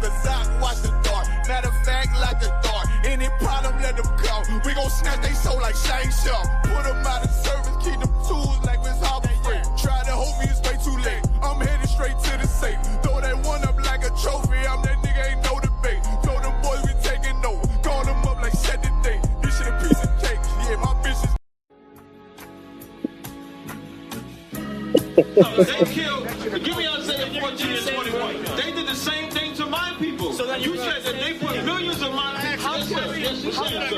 cause I watch the dark. Matter of fact, like the dark. Any problem, let them come. We gon' snatch they soul like Shane Sharp. Put them out of service, keep them tools like it's Harbor Freight. Try to hope it's way too late. I'm headed straight to the safe. Throw that one up like a trophy. I'm that nigga, ain't no debate. Told them boys we taking over. Call them up like set the date. This shit a piece of cake. Yeah, my bitch is. No, they killed. Give me Isaiah 14 and 21. They did the same thing to my people. So that you said that they put millions of my people. Yes, you said.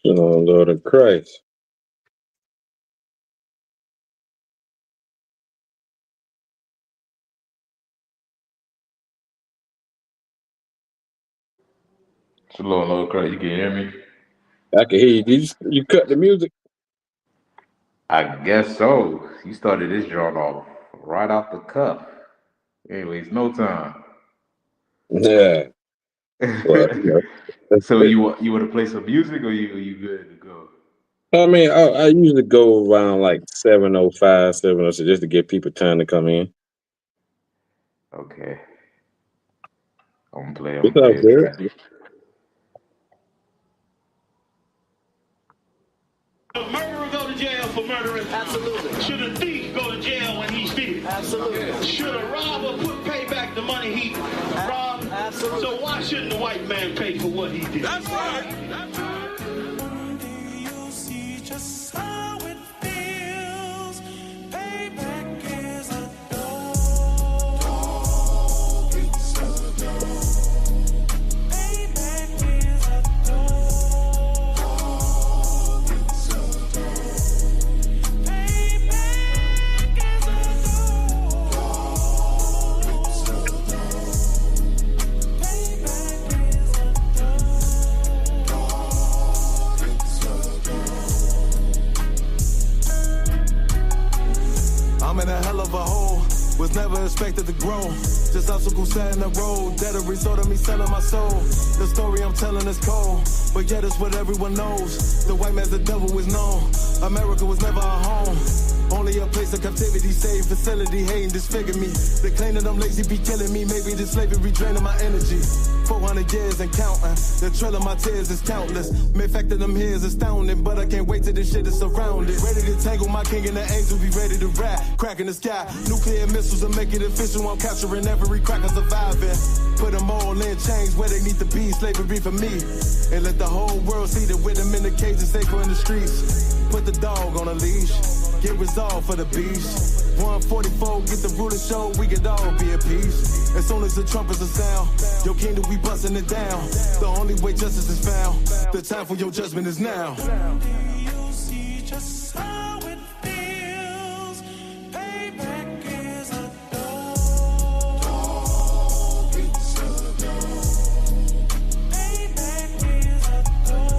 Oh, Lord of Christ. Lord, Lord Christ, you can hear me? I can hear you. You cut the music? I guess so. You started this joint off right off the cuff. Anyways, no time. Yeah. Well, So you want to play some music, or you good to go? I mean, I usually go around like 7:05, 7:06, just to give people time to come in. Okay. I'm gonna play It's all a good. track. Should a murderer go to jail for murdering? Absolutely. Should a thief go to jail when he steals? Absolutely. Should a robber pay back the money he robbed? Absolutely. So why shouldn't the white man pay for what he did? That's right. That's right. You'll see just how it feels. Payback is a dog. It's a dog. Payback is a dog. It's a dog. Payback is a dog. It's a dog. Payback is a I'm in a hell of a hole, was never expected to grow. Just obstacles set in the road, that a result of me selling my soul. The story I'm telling is cold, but yet it's what everyone knows. The white man's the devil is known. America was never our home. Only a place of captivity, save facility, hating disfigure me. They claim that I'm lazy, be killing me. Maybe this slavery draining my energy. 400 years and counting. The trail of my tears is countless. Main fact that I'm here is astounding, but I can't wait till this shit is surrounded. Ready to tangle my king and the angel, be ready to rap. Crack in the sky, nuclear missiles will make it official. I'm capturing every cracker surviving. Put them all in chains where they need to be. Slavery for me. And let the whole world see that with them in the cage and safer in the streets. Put the dog on a leash. Get resolved for the beast. 144, get the ruler show, we could all be at peace. As soon as the trumpets are sound, your kingdom we busting it down. The only way justice is found, the time for your judgment is now. You see just how it feels. Payback is a dog. It's a dog. Payback is a dog.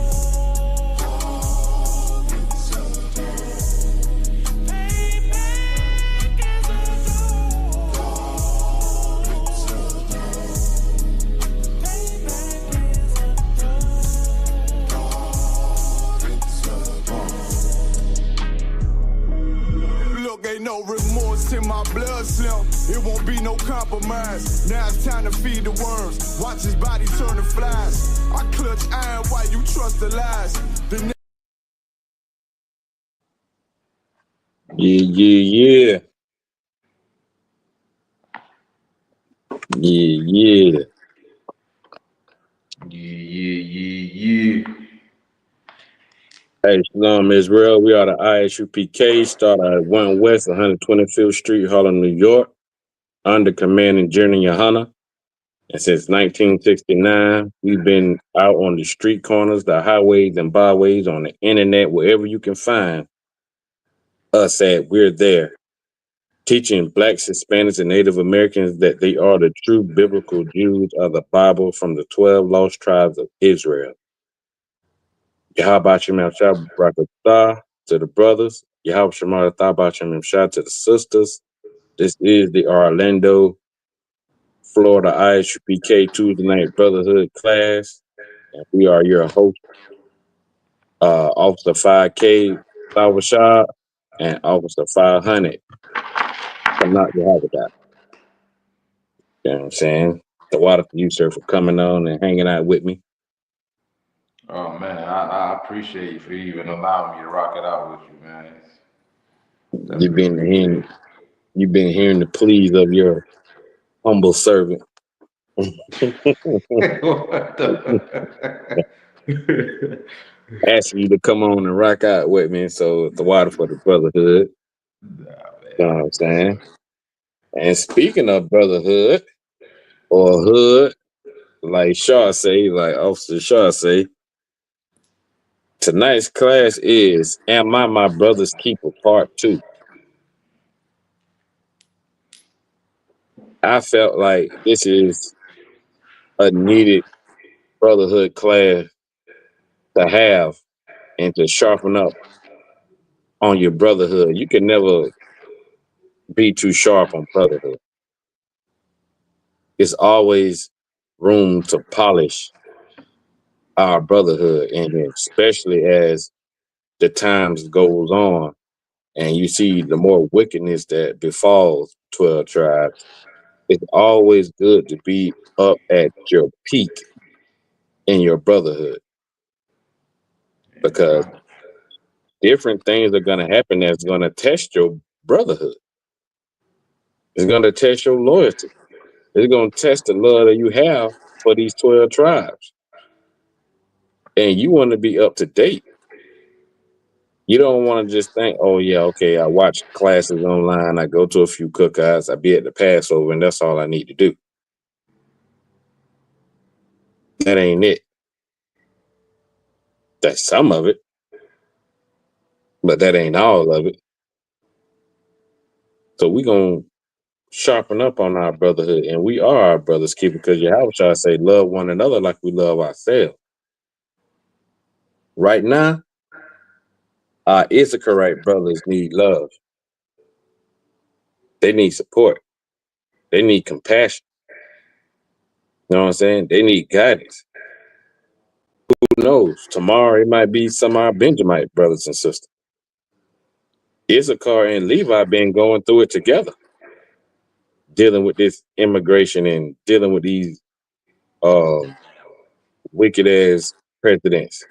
It's a dog. Ain't no remorse in my blood slim. It won't be no compromise. Now it's time to feed the worms. Watch his body turn to flies. I clutch iron while you trust the lies. Yeah. Hey, Shalom Israel. We are the ISUPK, start at 1 West 125th Street, Harlem, New York, under command and Journey Yahawadah. And since 1969, we've been out on the street corners, the highways and byways, on the internet, wherever you can find us at, we're there. Teaching Blacks, Hispanics, and Native Americans that they are the true biblical Jews of the Bible from the 12 lost tribes of Israel. Yahawadah to the brothers, Yahawadah to the sisters. This is the Orlando, Florida ISUPK Tuesday night Brotherhood class. And we are your host, Officer 5K Yahawadah and Officer 500. Chaanak Yahawadah. You know what I'm saying? The water for you, sir, for coming on and hanging out with me. Oh man, I appreciate you for even allowing me to rock it out with you, man. You've been hearing the pleas of your humble servant. Asking you to come on and rock out with me. So the water for the Brotherhood. You know what I'm saying? And speaking of Brotherhood or hood, like Shaw say, like Officer Shaw say, tonight's class is Am I My Brother's Keeper Part 2. I felt like this is a needed Brotherhood class to have and to sharpen up on your brotherhood. You can never be too sharp on brotherhood. It's always room to polish our brotherhood, and especially as the times goes on and you see the more wickedness that befalls 12 tribes, it's always good to be up at your peak in your brotherhood, because different things are going to happen that's going to test your brotherhood. It's going to test your loyalty. It's going to test the love that you have for these 12 tribes. And you want to be up to date. You don't want to just think, oh, yeah, okay, I watch classes online, I go to a few cookouts, I be at the Passover, and that's all I need to do. That ain't it. That's some of it, but that ain't all of it. So we're going to sharpen up on our brotherhood, and we are our brother's keeper, because Yahawadah say, love one another like we love ourselves. Right now, our Issacharite brothers need love. They need support. They need compassion. You know what I'm saying? They need guidance. Who knows? Tomorrow it might be some of our Benjamite brothers and sisters. Issachar and Levi been going through it together, dealing with this immigration and dealing with these wicked ass presidents.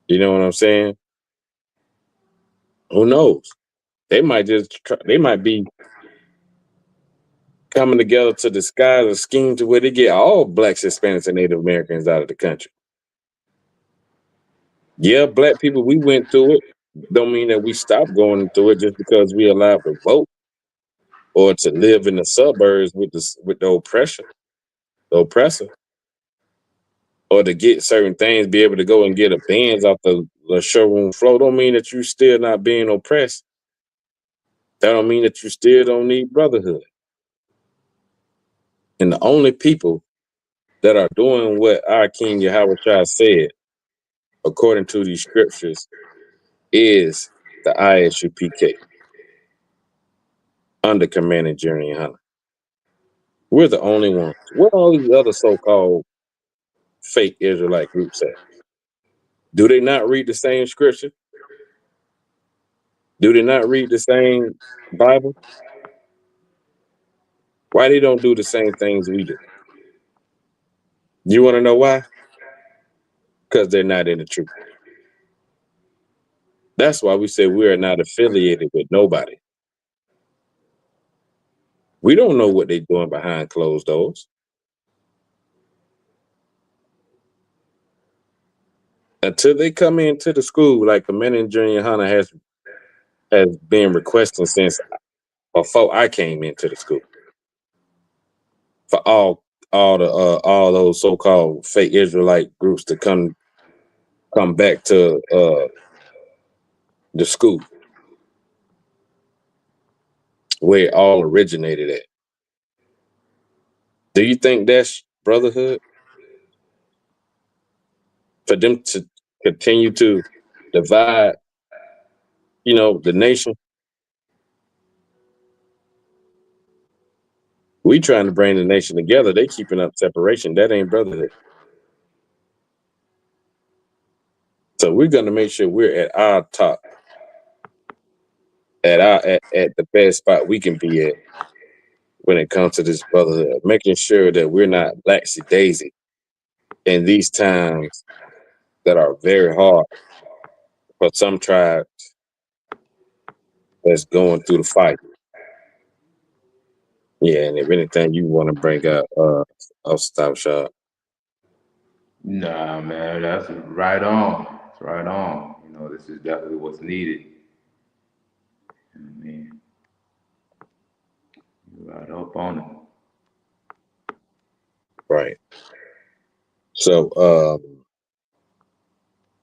You know what I'm saying? Who knows? They might they might be coming together to disguise a scheme to where they get all blacks, Hispanics, and Native Americans out of the country. Yeah, black people, we went through it. Don't mean that we stopped going through it just because we allowed to vote or to live in the suburbs with the oppressor, or to get certain things, be able to go and get a Benz off the showroom floor. Don't mean that you still not being oppressed. That don't mean that you still don't need brotherhood. And the only people that are doing what our King Yahawadah said, according to these scriptures, is the ISUPK under Command and General Yahawadah. We're the only ones. What are all these other so-called fake Israelite groups at? Do they not read the same scripture? Do they not read the same Bible? Why they don't do the same things we do? You want to know why? Because they're not in the truth. That's why we say we are not affiliated with nobody. We don't know what they're doing behind closed doors. Until they come into the school, like the men in Junior Hunter has been requesting since before I came into the school. For all those so-called fake Israelite groups to come back to the school where it all originated at. Do you think that's brotherhood? For them to continue to divide, the nation? We trying to bring the nation together. They keeping up separation. That ain't brotherhood. So we're gonna make sure we're at our top, at the best spot we can be at when it comes to this brotherhood, making sure that we're not laxy daisy in these times that are very hard for some tribes that's going through the fight. Yeah, and if anything you want to bring up, I'll stop short. Nah, man, that's right on. It's right on. This is definitely what's needed. I mean, you're right up on it. Right. So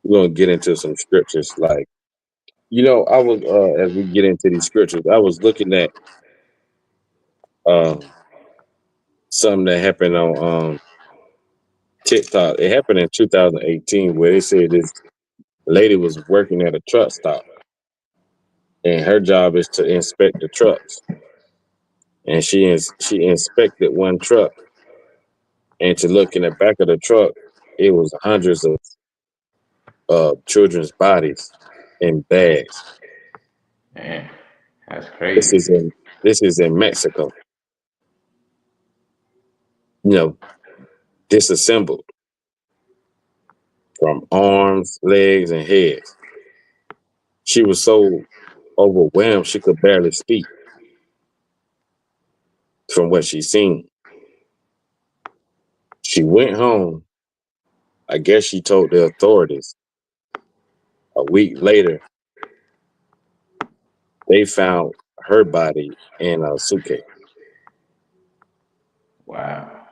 we're gonna get into some scriptures. Like, I was as we get into these scriptures, I was looking at something that happened on TikTok. It happened in 2018 where they said this lady was working at a truck stop, and her job is to inspect the trucks. And she inspected one truck, and to look in the back of the truck, it was hundreds of children's bodies in bags. Man, that's This is crazy. in Mexico. Disassembled from arms, legs, and heads. She was so overwhelmed she could barely speak from what she seen. She went home. I guess she told the authorities. A week later, they found her body in a suitcase Wow.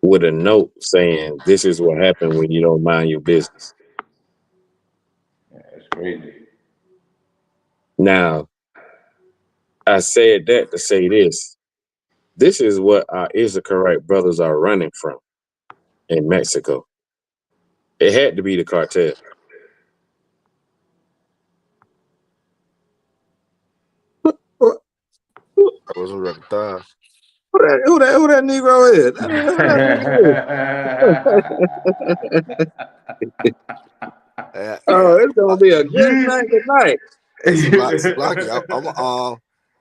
with a note saying, "This is what happened when you don't mind your business." Yeah, that's crazy. Now, I said that to say this. This is what our Issacharite brothers are running from in Mexico. It had to be the cartel. Who I was ready to die. that Negro is? Who that Negro is? Oh, it's gonna be a good night tonight. Lucky.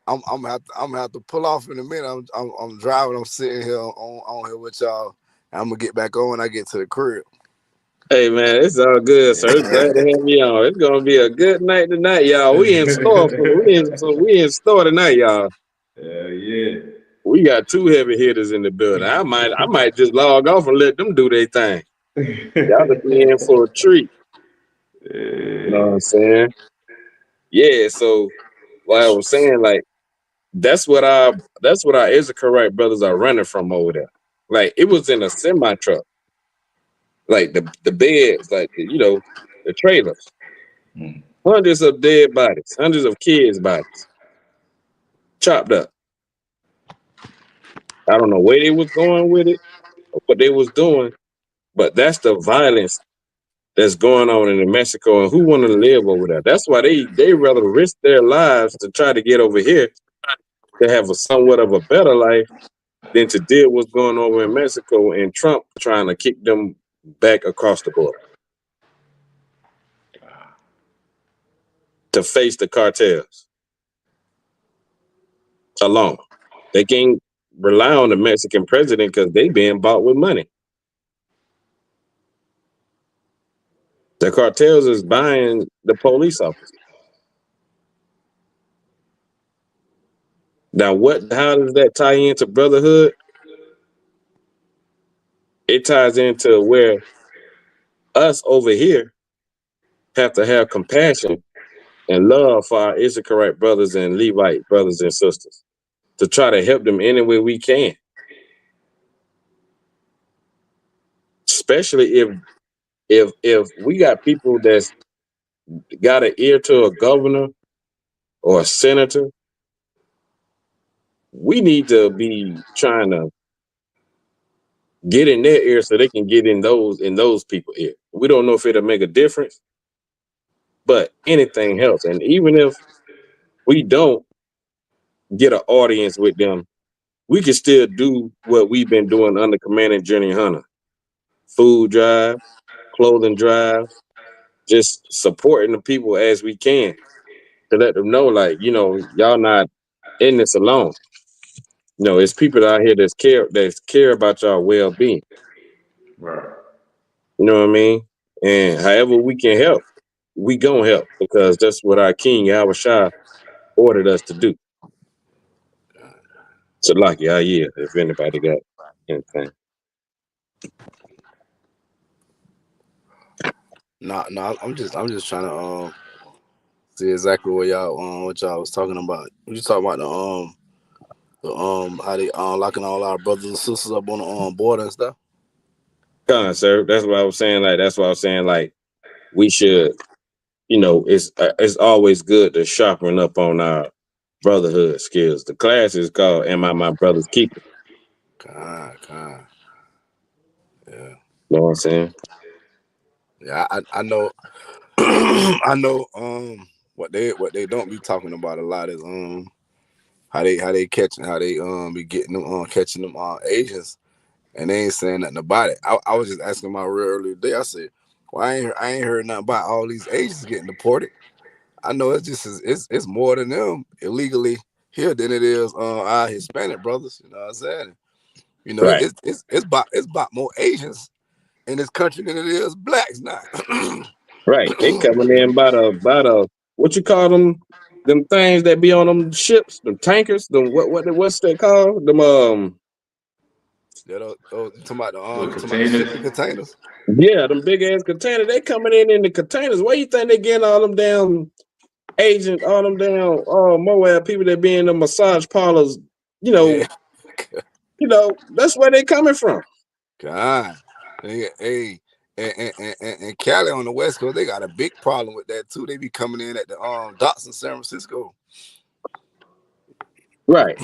I'm gonna have to pull off in a minute. I'm driving. I'm sitting here on here with y'all. I'm gonna get back on when I get to the crib. Hey man, it's all good, sir. It's glad to have me on. It's gonna be a good night tonight, y'all. We in store we in store tonight, y'all. Yeah. We got two heavy hitters in the building. I might just log off and let them do their thing. Y'all to be in for a treat. You know what I'm saying? Yeah, so like I was saying, like that's what our Issachar brothers are running from over there. Like it was in a semi truck. Like the beds, like the trailers. Mm. Hundreds of dead bodies, hundreds of kids' bodies, chopped up. I don't know where they was going with it or what they was doing, but that's the violence that's going on in Mexico, and who want to live over there? That's why they rather risk their lives to try to get over here to have a somewhat of a better life than to deal with what's going on over in Mexico and Trump trying to kick them back across the border to face the cartels alone. They can't rely on the Mexican president because they being bought with money. The cartels is buying the police officers. Now, how does that tie into Brotherhood? It ties into where us over here have to have compassion and love for our Issacharite brothers and Levite brothers and sisters to try to help them any way we can. Especially if we got people that's got an ear to a governor or a senator, we need to be trying to get in their ear so they can get in those people's ear. We don't know if it'll make a difference, but anything helps. And even if we don't get an audience with them, we can still do what we've been doing under Command and Journey Hunter. Food drive, clothing drive, just supporting the people as we can to let them know, like, y'all not in this alone. It's people out here that's care about y'all well-being. Right. You know what I mean? And however we can help, we gonna help because that's what our King Yahawadah ordered us to do. So lucky, yeah, if anybody got anything. No, I'm just trying to see exactly what y'all was talking about. You talking about how they locking all our brothers and sisters up on the border and stuff. Sir, that's what I was saying. Like we should, it's always good to sharpen up on our brotherhood skills. The class is called "Am I My Brother's Keeper?" Kind. Yeah. You know what I'm saying? Yeah, I know. I know. What they don't be talking about a lot is how they catching be getting them catching them Asians, and they ain't saying nothing about it. I was just asking my real earlier today. I said, well, I ain't heard nothing about all these Asians getting deported. I know it's more than them illegally here than it is our Hispanic brothers. You know what I'm saying? Right. It's about more Asians in this country than it is blacks now. Right. They coming in by the what you call them things that be on them ships, them tankers, them what's that called? Them Talking about The the containers. shipping containers. yeah, them big ass containers. They coming in the containers. Where you think they getting all them damn agents, all them damn Moab people that be in the massage parlors? You Yeah, know, that's where they coming from. God, hey, and Cali on the West Coast, they got a big problem with that too. They be coming in at the docks in San Francisco, Right.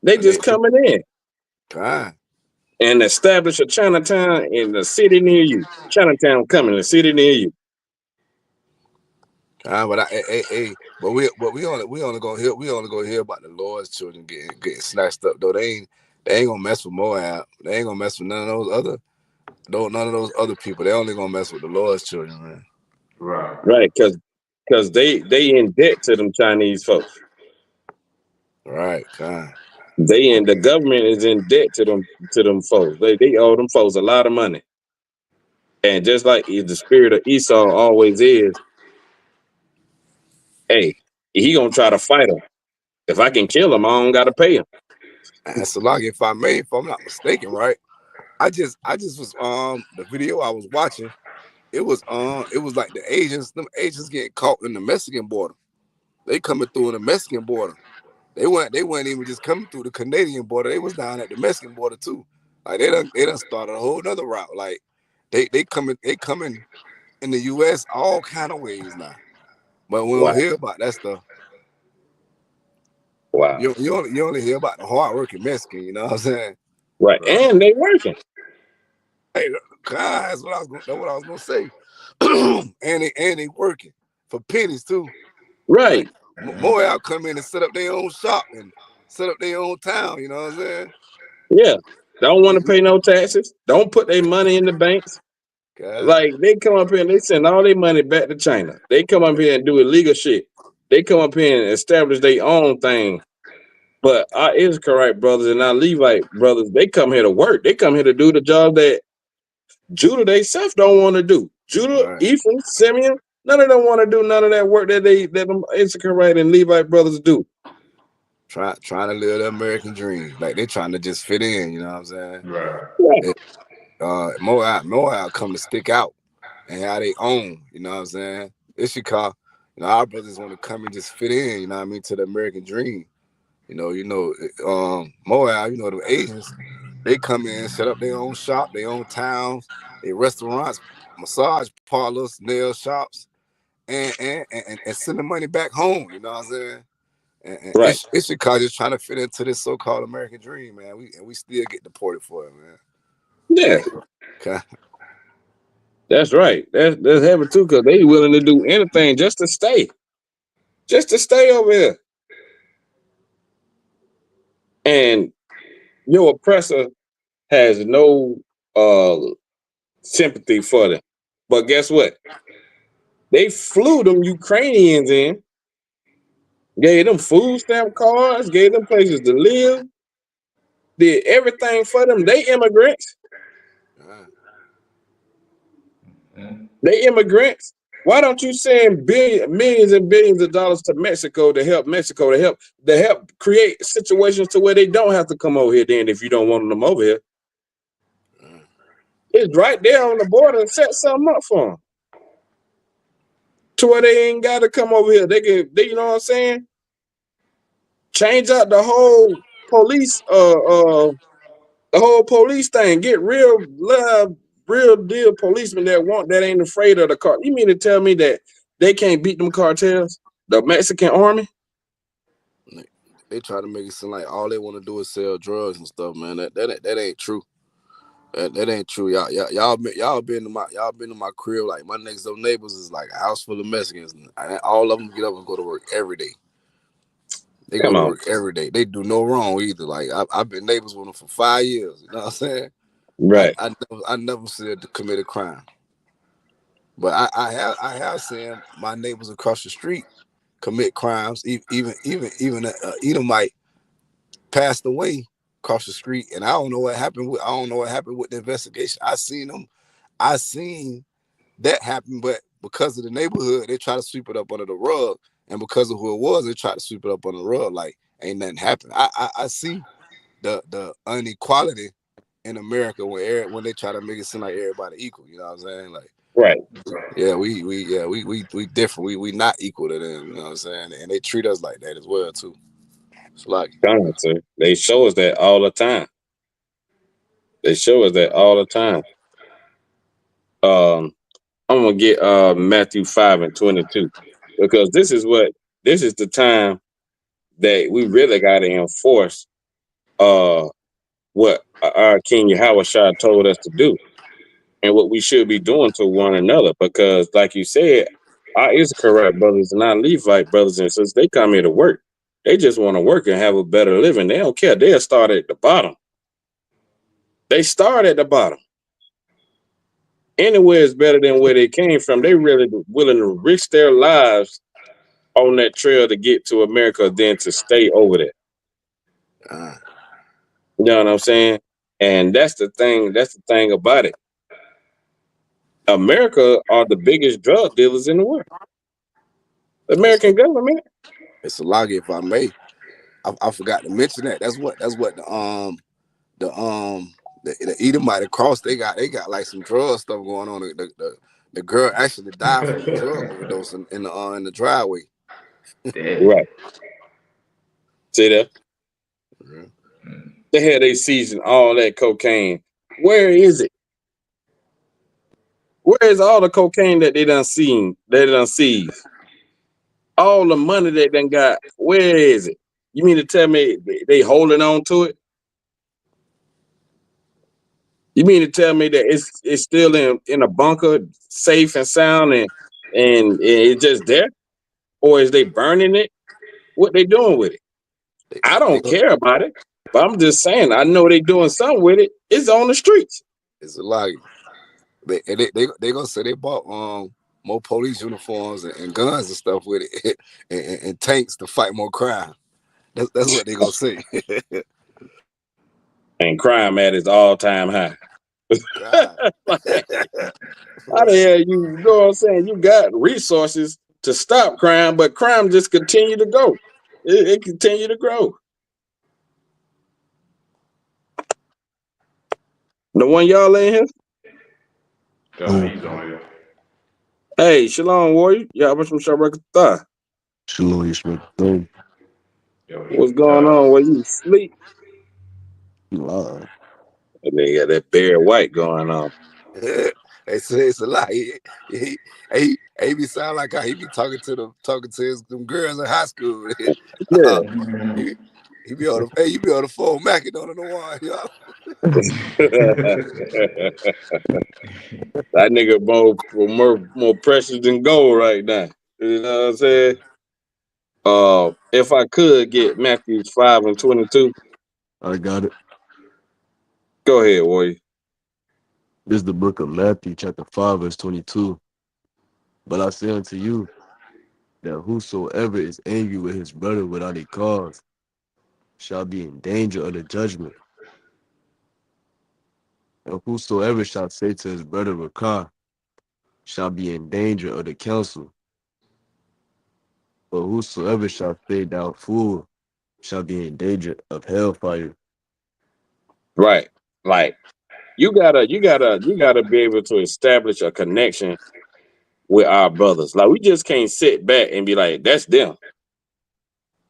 They and just coming in God, and establish a Chinatown in the city near you. Chinatown coming, a city near you. but we only gonna hear about the Lord's children getting snatched up though. They ain't gonna mess with Moab. They ain't gonna mess with none of those other people. They only gonna mess with the Lord's children, man. Right. Right, because because they in debt to them Chinese folks. Right, kind. The government is in debt to them folks. They owe them folks a lot of money. And just like the spirit of Esau always is, hey, he gonna try to fight him. If I can kill him, I don't gotta pay him. And so like if I'm not mistaken, right? I just was the video I was watching, it was like them Asians getting caught in the Mexican border. They coming through in the Mexican border. They weren't even just coming through the Canadian border. They was down at the Mexican border too. Like they done started a whole nother route. Like they coming in the US all kind of ways now. But we Wow. don't hear about that stuff. Wow. You only hear about the hardworking Mexican, you know what I'm saying? Right. And they working. Hey, that's what I was gonna say. and they working for pennies too. Right. Like, Moab come in and set up their own shop and set up their own town, you know what I'm saying? Yeah. Don't want to pay no taxes. Don't put their money in the banks. God. Like they come up here and they send all their money back to China. They come up here and do illegal shit. They come up here and establish their own thing. But our Israelite brothers and our Levite brothers, they come here to work. They come here to do the job that Judah they self don't want to do. Judah, Right. Ephraim, Simeon, none of them want to do none of that work that them Israelite and Levite brothers do. Trying to live the American dream. Like they trying to just fit in, you know what I'm saying? Right. Moab come to stick out and have they own, you know what I'm saying? Ishikar, our brothers want to come and just fit in, you know what I mean, to the American dream. Moab, the Asians, they come in, set up their own shop, their own towns, their restaurants, massage parlors, nail shops, and send the money back home, you know what I'm saying? And Right. Ishikar just trying to fit into this so-called American dream, man. We still get deported for it, man. Yeah. Okay. That's right. That's heavy too, because they willing to do anything just to stay. Just to stay over here. And your oppressor has no sympathy for them. But guess what? They flew them Ukrainians in, gave them food stamp cards, gave them places to live, did everything for them. They immigrants. They immigrants. Why don't you send millions and billions of dollars to Mexico to help create situations to where they don't have to come over here then if you don't want them over here? It's right there on the border and set something up for them. To where they ain't got to come over here. They you know what I'm saying? Change out the whole police thing. Get real deal policemen that ain't afraid of the car. You mean to tell me that they can't beat them cartels? The Mexican army? They try to make it seem like all they want to do is sell drugs and stuff, man. That ain't true. That ain't true. Y'all been to my crib. Like my next door neighbors is like a house full of Mexicans. And all of them get up and go to work every day. They go to work every day. They do no wrong either. Like I've been neighbors with them for 5 years. You know what I'm saying? Right. I never said to commit a crime. But I have seen my neighbors across the street commit crimes. Even Edomite passed away across the street, and I don't know what happened with the investigation. I seen that happen, but because of the neighborhood, they try to sweep it up under the rug, and because of who it was, they try to sweep it up under the rug like ain't nothing happened. I see the inequality in America when they try to make it seem like everybody equal. You know what I'm saying? Like, right. Yeah, we different. We not equal to them. You know what I'm saying? And they treat us like that as well too. It's like they show us that all the time. I'm gonna get Matthew 5:22 because this is the time that we really got to enforce what our King Yahawadah told us to do and what we should be doing to one another. Because, like you said, our Israelite brothers and our Levite brothers and sisters, they come here to work. They just want to work and have a better living. They don't care. They'll start at the bottom. They start at the bottom. Anywhere is better than where they came from. They really willing to risk their lives on that trail to get to America than to stay over there. Uh, You know what I'm saying? And that's the thing. That's the thing about it. America are the biggest drug dealers in the world. The it's American government. it's a lot, if I may. I forgot to mention that. That's what the Edomite cross, they got like some drug stuff going on. The girl actually died from a drug overdose in the driveway. Damn. Right. See that? Mhm. They had they season all that cocaine. Where is it? Where is all the cocaine that they done seen? They done seized. All the money they done got. Where is it? You mean to tell me they holding on to it? You mean to tell me that it's still in a bunker, safe and sound, and it's just there, or is they burning it? What they doing with it? I They don't go, care about it, but I'm just saying I know they doing something with it. It's on the streets. it's a lot. They gonna say they bought more police uniforms and guns and stuff with it and tanks to fight more crime. That's what they gonna say. And crime at its all time high. God. Like, how the hell you know what I'm saying? You got resources to stop crime, but crime just continue to go. It continue to grow. The one y'all in here? God, he's on here. Hey, Shalom Warrior. Y'all from Shabbat Thigh. Shalom Yishmael. Yo, What's going on? Where you sleep? Live. And they got that Bear White going on. They say it's a lie. He be sound like how he be talking to them girls in high school. Yeah. he, he be on the you be on the phone macking on the one, y'all. That nigga more precious than gold right now. You know what I'm saying? If I could get Matthew 5:22, I got it. go ahead, Warrior. This is the book of Matthew, chapter 5, verse 22. But I say unto you that whosoever is angry with his brother without a cause shall be in danger of the judgment. And whosoever shall say to his brother Rakah shall be in danger of the council. But whosoever shall say thou fool shall be in danger of hellfire. Right. Like you gotta be able to establish a connection with our brothers. Like we just can't sit back and be like, that's them.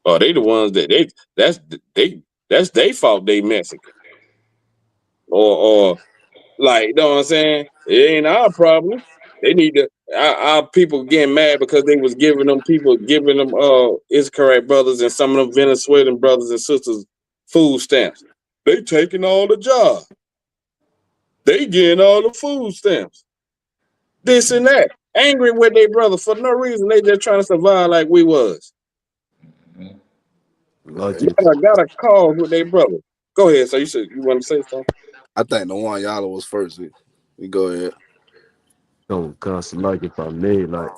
Or they the ones that that's they fault they Mexican. Or like, you know what I'm saying? It ain't our problem. They need to our people getting mad because they was giving them Israelite brothers and some of them Venezuelan brothers and sisters food stamps. They taking all the job. They getting all the food stamps. This and that. Angry with their brother for no reason. They just trying to survive like we was. Like Yeah, it, Got a cause with their brother. Go ahead. So you want to say something? I think the one y'all was first. We go ahead. don't constant like if I may, like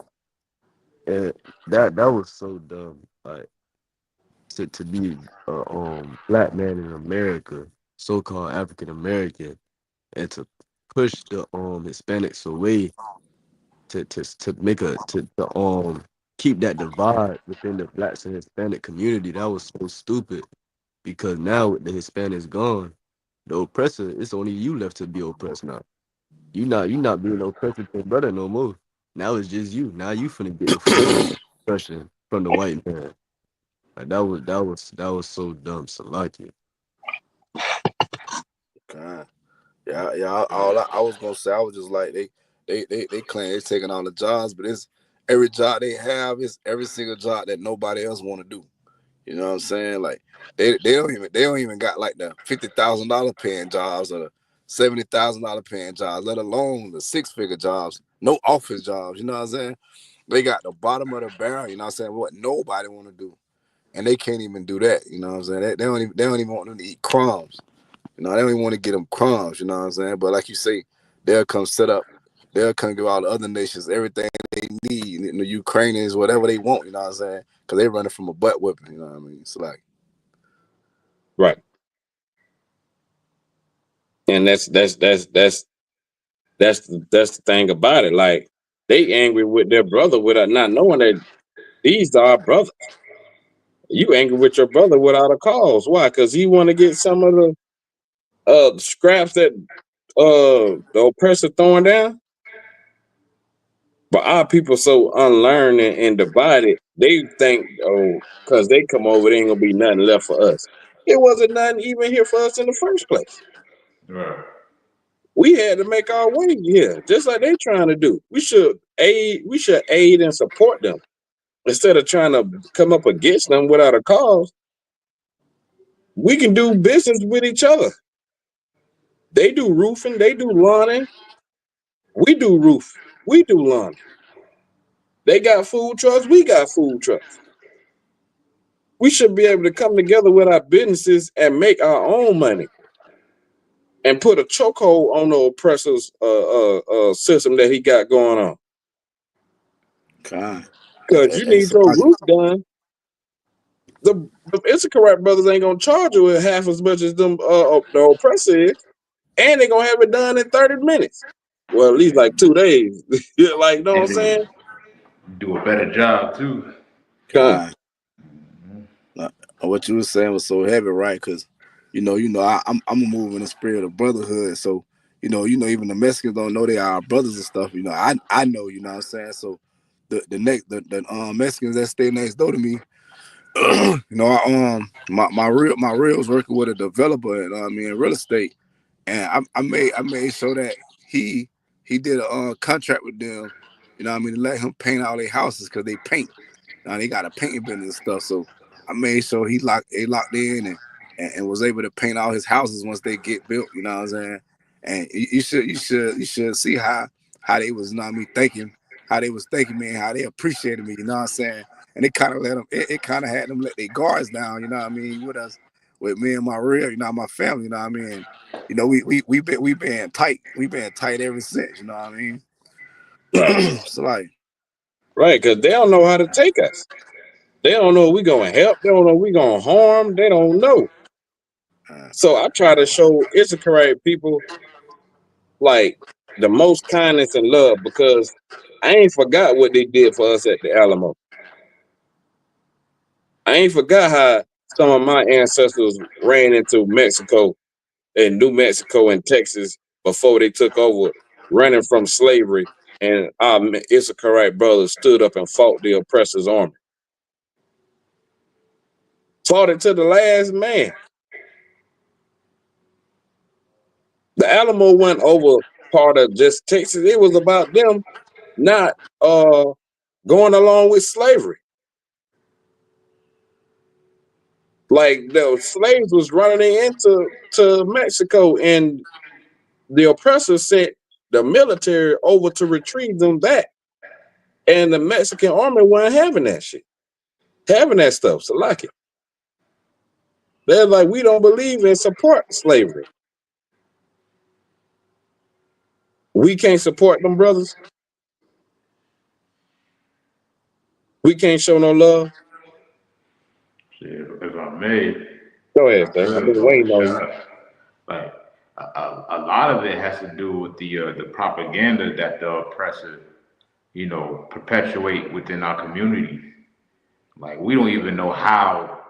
and that was so dumb. Like to be a black man in America, so-called African American, and to push the Hispanics away to make to keep that divide within the blacks and Hispanic community. That was so stupid because now with the Hispanics gone, the oppressor, it's only you left to be oppressed now. You not being oppressed with your brother no more. Now it's just you. Now you finna get the full oppression from the white man. Like that was so dumb. So like it. God. Yeah. All I was gonna say, I was just like they claim they're taking all the jobs, but it's every job they have is every single job that nobody else want to do. You know what I'm saying? Like they don't even got like the $50,000 paying jobs or the $70,000 paying jobs, let alone the 6-figure jobs. No office jobs. You know what I'm saying? They got the bottom of the barrel. You know what I'm saying? What nobody want to do, and they can't even do that. You know what I'm saying? They don't even want them to eat crumbs. You know, they don't even want to get them crumbs. You know what I'm saying? But like you say, they'll come set up they'll come give all the other nations everything they need. The Ukrainians, whatever they want, you know what I'm saying? Because they running from a butt whipping, you know what I mean? It's like, right. And that's the thing about it. Like, they angry with their brother without not knowing that these are our brothers. You angry with your brother without a cause. Why? Because he want to get some of the scraps that the oppressor throwing down. But our people so unlearned and divided, they think, oh, because they come over, there ain't gonna be nothing left for us. It wasn't nothing even here for us in the first place. Right. We had to make our way here, just like they trying to do. We should aid and support them instead of trying to come up against them without a cause. We can do business with each other. They do roofing, they do lawning. We do roof, we do lawn. They got food trucks, we got food trucks. We should be able to come together with our businesses and make our own money and put a chokehold on the oppressor's system that he got going on. God. Because you Hey, need your roof done. The Issachar brothers ain't gonna charge you with half as much as them the oppressor is, and they gonna have it done in 30 minutes. Well, at least like 2 days. Like, you know what I'm And saying? do a better job too. Con. What you were saying was so heavy, right? Because I'm a move in the spirit of brotherhood. So even the Mexicans don't know they are our brothers and stuff. I know. You know what I'm saying. So the Mexicans that stay next door to me, my real was working with a developer and in real estate, and I made sure that he did a contract with them. To let him paint all their houses because they paint. Now they got a painting business and stuff. So I made sure he locked in and was able to paint all his houses once they get built. You know what I'm saying? And you should see how they was thinking, how they was thinking, man, how they appreciated me. You know what I'm saying? And it kind of let them. It kind of had them let their guards down. You know what I mean? With us, with me and my real, my family. You know what I mean? We been tight. We been tight ever since. You know what I mean? Right. So like, Right, because they don't know how to take us. They don't know if we gonna help. They don't know if we gonna harm. They don't know. So I try to show Issachar people like the most kindness and love because I ain't forgot what they did for us at the Alamo. I ain't forgot how some of my ancestors ran into Mexico and New Mexico and Texas before they took over, running from slavery. And our Issacharite brothers stood up and fought the oppressor's army. Fought it to the last man. The Alamo went over part of just Texas. It was about them not going along with slavery. Like the slaves was running into Mexico, and the oppressor sent the military over to retrieve them back. And the Mexican army wasn't having that shit, having that stuff. So like it. They're like, we don't believe in support slavery. We can't support them brothers. We can't show no love. If I may, Go ahead, I sir. I've feel been call waiting the on you. shot. Like a lot of it has to do with the propaganda that the oppressor, perpetuate within our communities. Like we don't even know how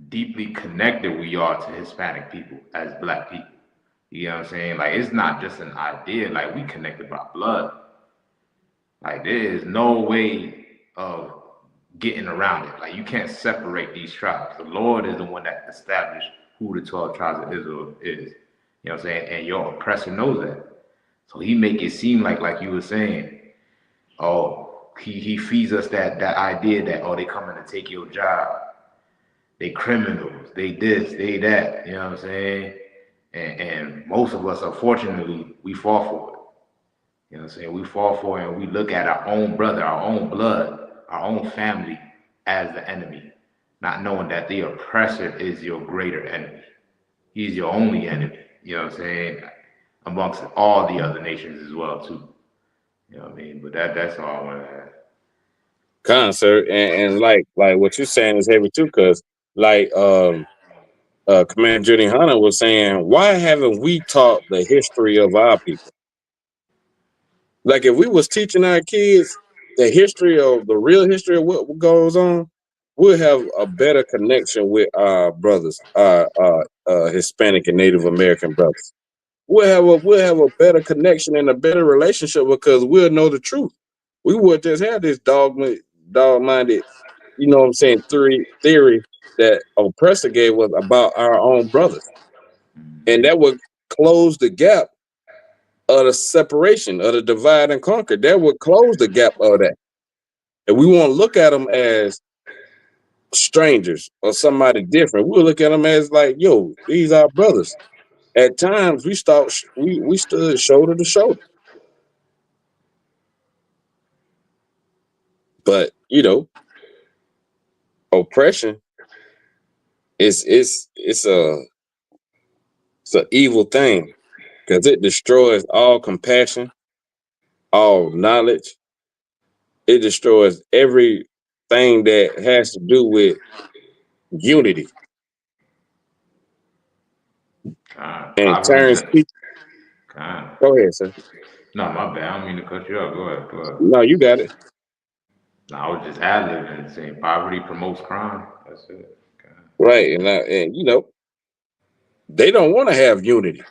deeply connected we are to Hispanic people as Black people. You know what I'm saying? Like it's not just an idea. Like we connected by blood. Like there is no way of getting around it. Like you can't separate these tribes. The Lord is the one that established who the 12 tribes of Israel is. You know what I'm saying? And your oppressor knows that. So he make it seem like you were saying, oh, he feeds us that idea that, oh, they coming to take your job. They criminals, they this, they that, you know what I'm saying? And most of us, unfortunately, we fall for it. You know what I'm saying? We fall for it and we look at our own brother, our own blood, our own family as the enemy, not knowing that the oppressor is your greater enemy. He's your only enemy, you know what I'm saying? Amongst all the other nations as well, too. You know what I mean? But that's all I want to add. concert, and like what you're saying is heavy too, because like Commander Judy Hunter was saying, why haven't we taught the history of our people? Like if we was teaching our kids the history of the real history of what goes on, we'll have a better connection with our brothers, our Hispanic and Native American brothers. We'll have a better connection and a better relationship because we'll know the truth. We would just have this dog-minded, you know what I'm saying, theory that oppressor gave us about our own brothers. And that would close the gap of the separation, of the divide and conquer. That would close the gap of that. And we won't look at them as strangers or somebody different. We'll look at them as like, yo, these are brothers. At times we stood shoulder to shoulder. But oppression it's a evil thing because it destroys all compassion, all knowledge. It destroys everything that has to do with unity and Poverty turns just people. kind. Go ahead, sir. No, my bad. I don't mean to cut you off. Go ahead. Go ahead. No, you got it. No, I was just ad libbing and saying poverty promotes crime. That's it. Okay. Right. And they don't want to have unity.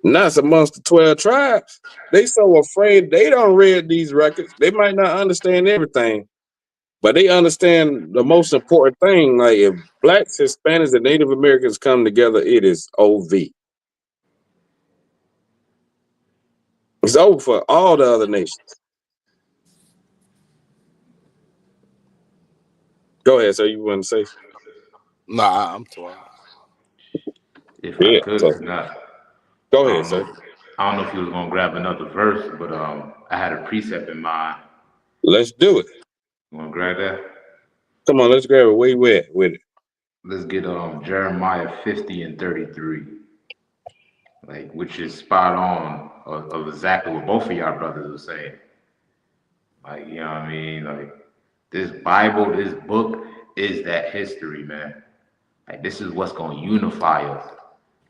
Not amongst the 12 tribes. They so afraid they don't read these records. They might not understand everything, but they understand the most important thing. Like if blacks, Hispanics, and Native Americans come together, it is OV. It's over for all the other nations. Go ahead. So you want to say? Nah, I'm torn. If I Yeah. could, So not. go I ahead, don't sir. know. I don't know if you was gonna grab another verse, but I had a precept in mind. Let's do it. You wanna grab that? Come on, let's grab it. Where you at with it? Let's get Jeremiah 50 and 33, like which is spot on of exactly what both of y'all brothers were saying. Like you know what I mean? Like this Bible, this book is that history, man. Like this is what's gonna unify us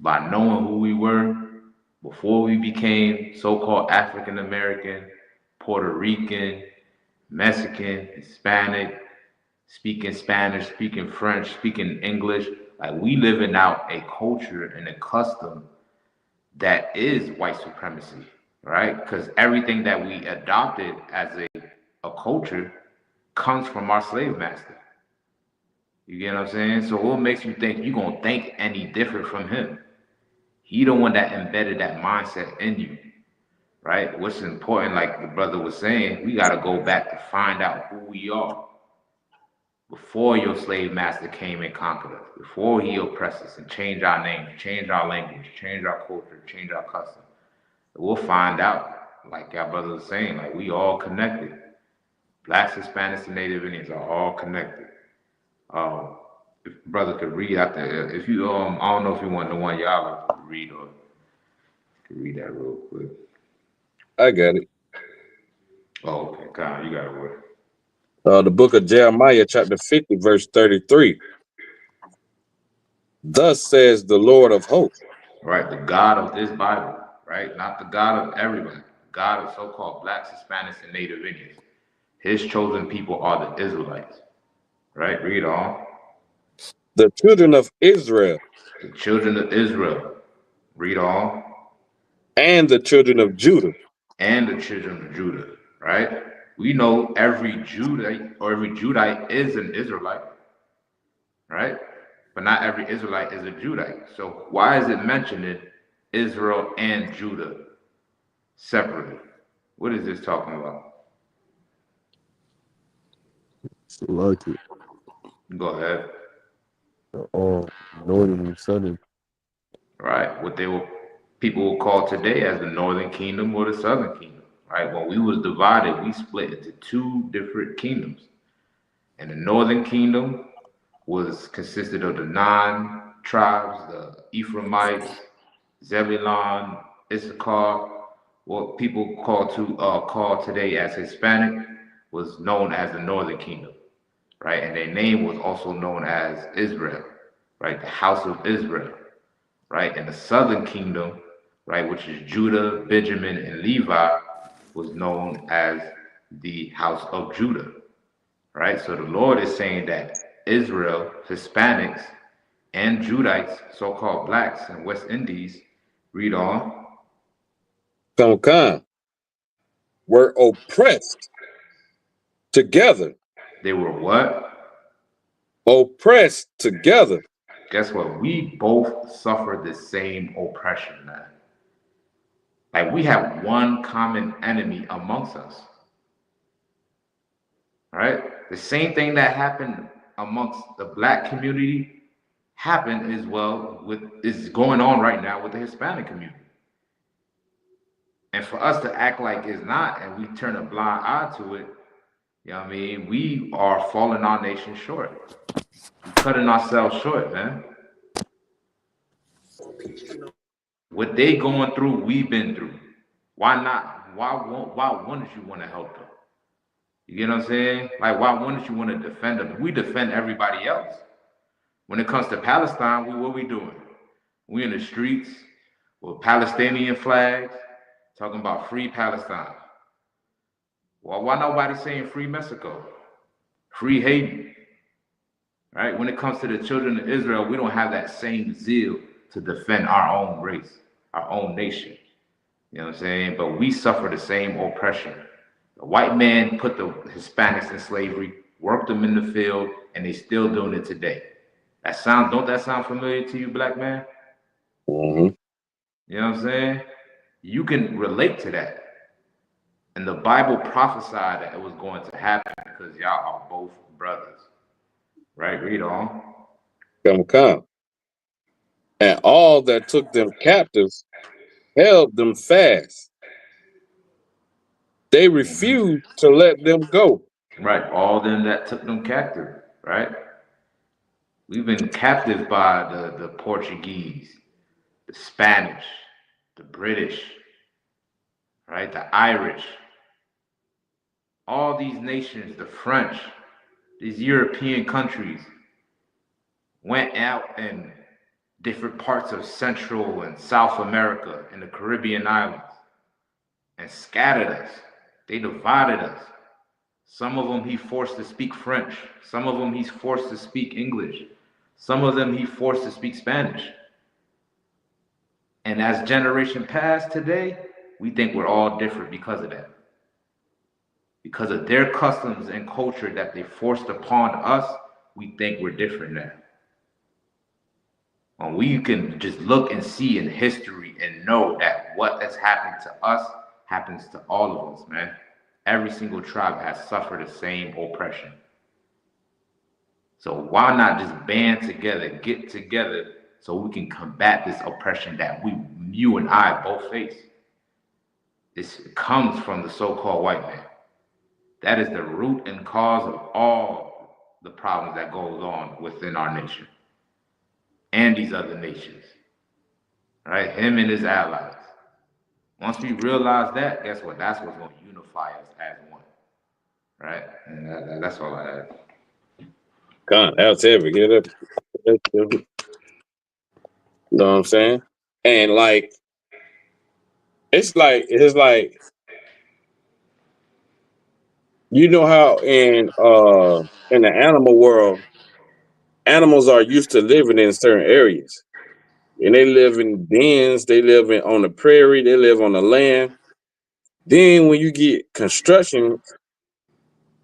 by knowing who we were before we became so-called African American, Puerto Rican, Mexican, Hispanic, speaking Spanish, speaking French, speaking English. Like we living out a culture and a custom that is white supremacy, right? Because everything that we adopted as a culture comes from our slave master. You get what I'm saying? So what makes you think you're gonna think any different from him? He the one that embedded that mindset in you, right? What's important, like the brother was saying, we gotta go back to find out who we are before your slave master came and conquered us, before he oppressed us and changed our name, changed our language, changed our culture, changed our custom. We'll find out, like our brother was saying, like we all connected. Blacks, Hispanics, and Native Indians are all connected. Um, if brother could read out there, if you I don't know if you want the one y'all to read or could read that real quick. I got it. Oh, okay, Kyle, you got it. Word. The book of Jeremiah, chapter 50, verse 33. Thus says the Lord of hosts. Right, the God of this Bible, right? Not the God of everybody. God of so-called blacks, Hispanics, and Native Indians. His chosen people are the Israelites. Right? Read on. The children of Israel The children of Israel. Read on. and the children of Judah. And the children of Judah. Right? We know every Judite or every Judite is an Israelite. Right? But not every Israelite is a Judite. So why is it mentioning Israel and Judah separately? What is this talking about? So lucky. Go ahead. Northern and southern. Right? What they will people will call today as the Northern Kingdom or the Southern Kingdom. Right? When we was divided, we split into two different kingdoms. And the Northern Kingdom was consisted of the 9 tribes, the Ephraimites, Zebulon, Issachar, what people call today as Hispanic was known as the Northern Kingdom, right? And their name was also known as Israel, right? The House of Israel, right? And the Southern Kingdom, right, which is Judah, Benjamin, and Levi, was known as the House of Judah, right? So the Lord is saying that Israel, Hispanics, and Judites, so-called blacks in West Indies, read on, Come, were oppressed together. they were what? Oppressed together. Guess what? We both suffer the same oppression, man. Like we have one common enemy amongst us, right? The same thing that happened amongst the black community happened as well with is going on right now with the Hispanic community. And for us to act like it's not and we turn a blind eye to it, you know what I mean? We are falling our nation short. We're cutting ourselves short, man. What they going through, we've been through. Why not? Why wouldn't you want to help them? You get what I'm saying? Like, why wouldn't you want to defend them? We defend everybody else. When it comes to Palestine, what we doing? We in the streets with Palestinian flags, talking about free Palestine. Well, why nobody saying free Mexico? Free Haiti? Right? When it comes to the children of Israel, we don't have that same zeal to defend our own race, our own nation. You know what I'm saying? But we suffer the same oppression. The white man put the Hispanics in slavery, worked them in the field, and they still doing it today. Don't that sound familiar to you, black man? Mm-hmm. You know what I'm saying? You can relate to that. And the Bible prophesied that it was going to happen because y'all are both brothers. Right? Read on. Come. And all that took them captives held them fast. They refused to let them go. Right. All them that took them captive. Right? We've been captive by the Portuguese, the Spanish, the British, right? The Irish. All these nations, the French, these European countries went out in different parts of Central and South America and the Caribbean islands and scattered us. They divided us. Some of them he forced to speak French. Some of them he's forced to speak English. Some of them he forced to speak Spanish. And as generation passed today, we think we're all different because of that. Because of their customs and culture that they forced upon us, we think we're different now. When we can just look and see in history and know that what has happened to us happens to all of us, man. Every single tribe has suffered the same oppression. So why not just band together, get together, so we can combat this oppression that you and I both face? This comes from the so-called white man. That is the root and cause of all the problems that goes on within our nation and these other nations, right? Him and his allies. Once we realize that, guess what? That's what's going to unify us as one, right? And that's all I have. God, that's heavy. Get up. You know what I'm saying? And like, it's like you know how in the animal world, animals are used to living in certain areas. And they live in dens, on the prairie, they live on the land. Then when you get construction,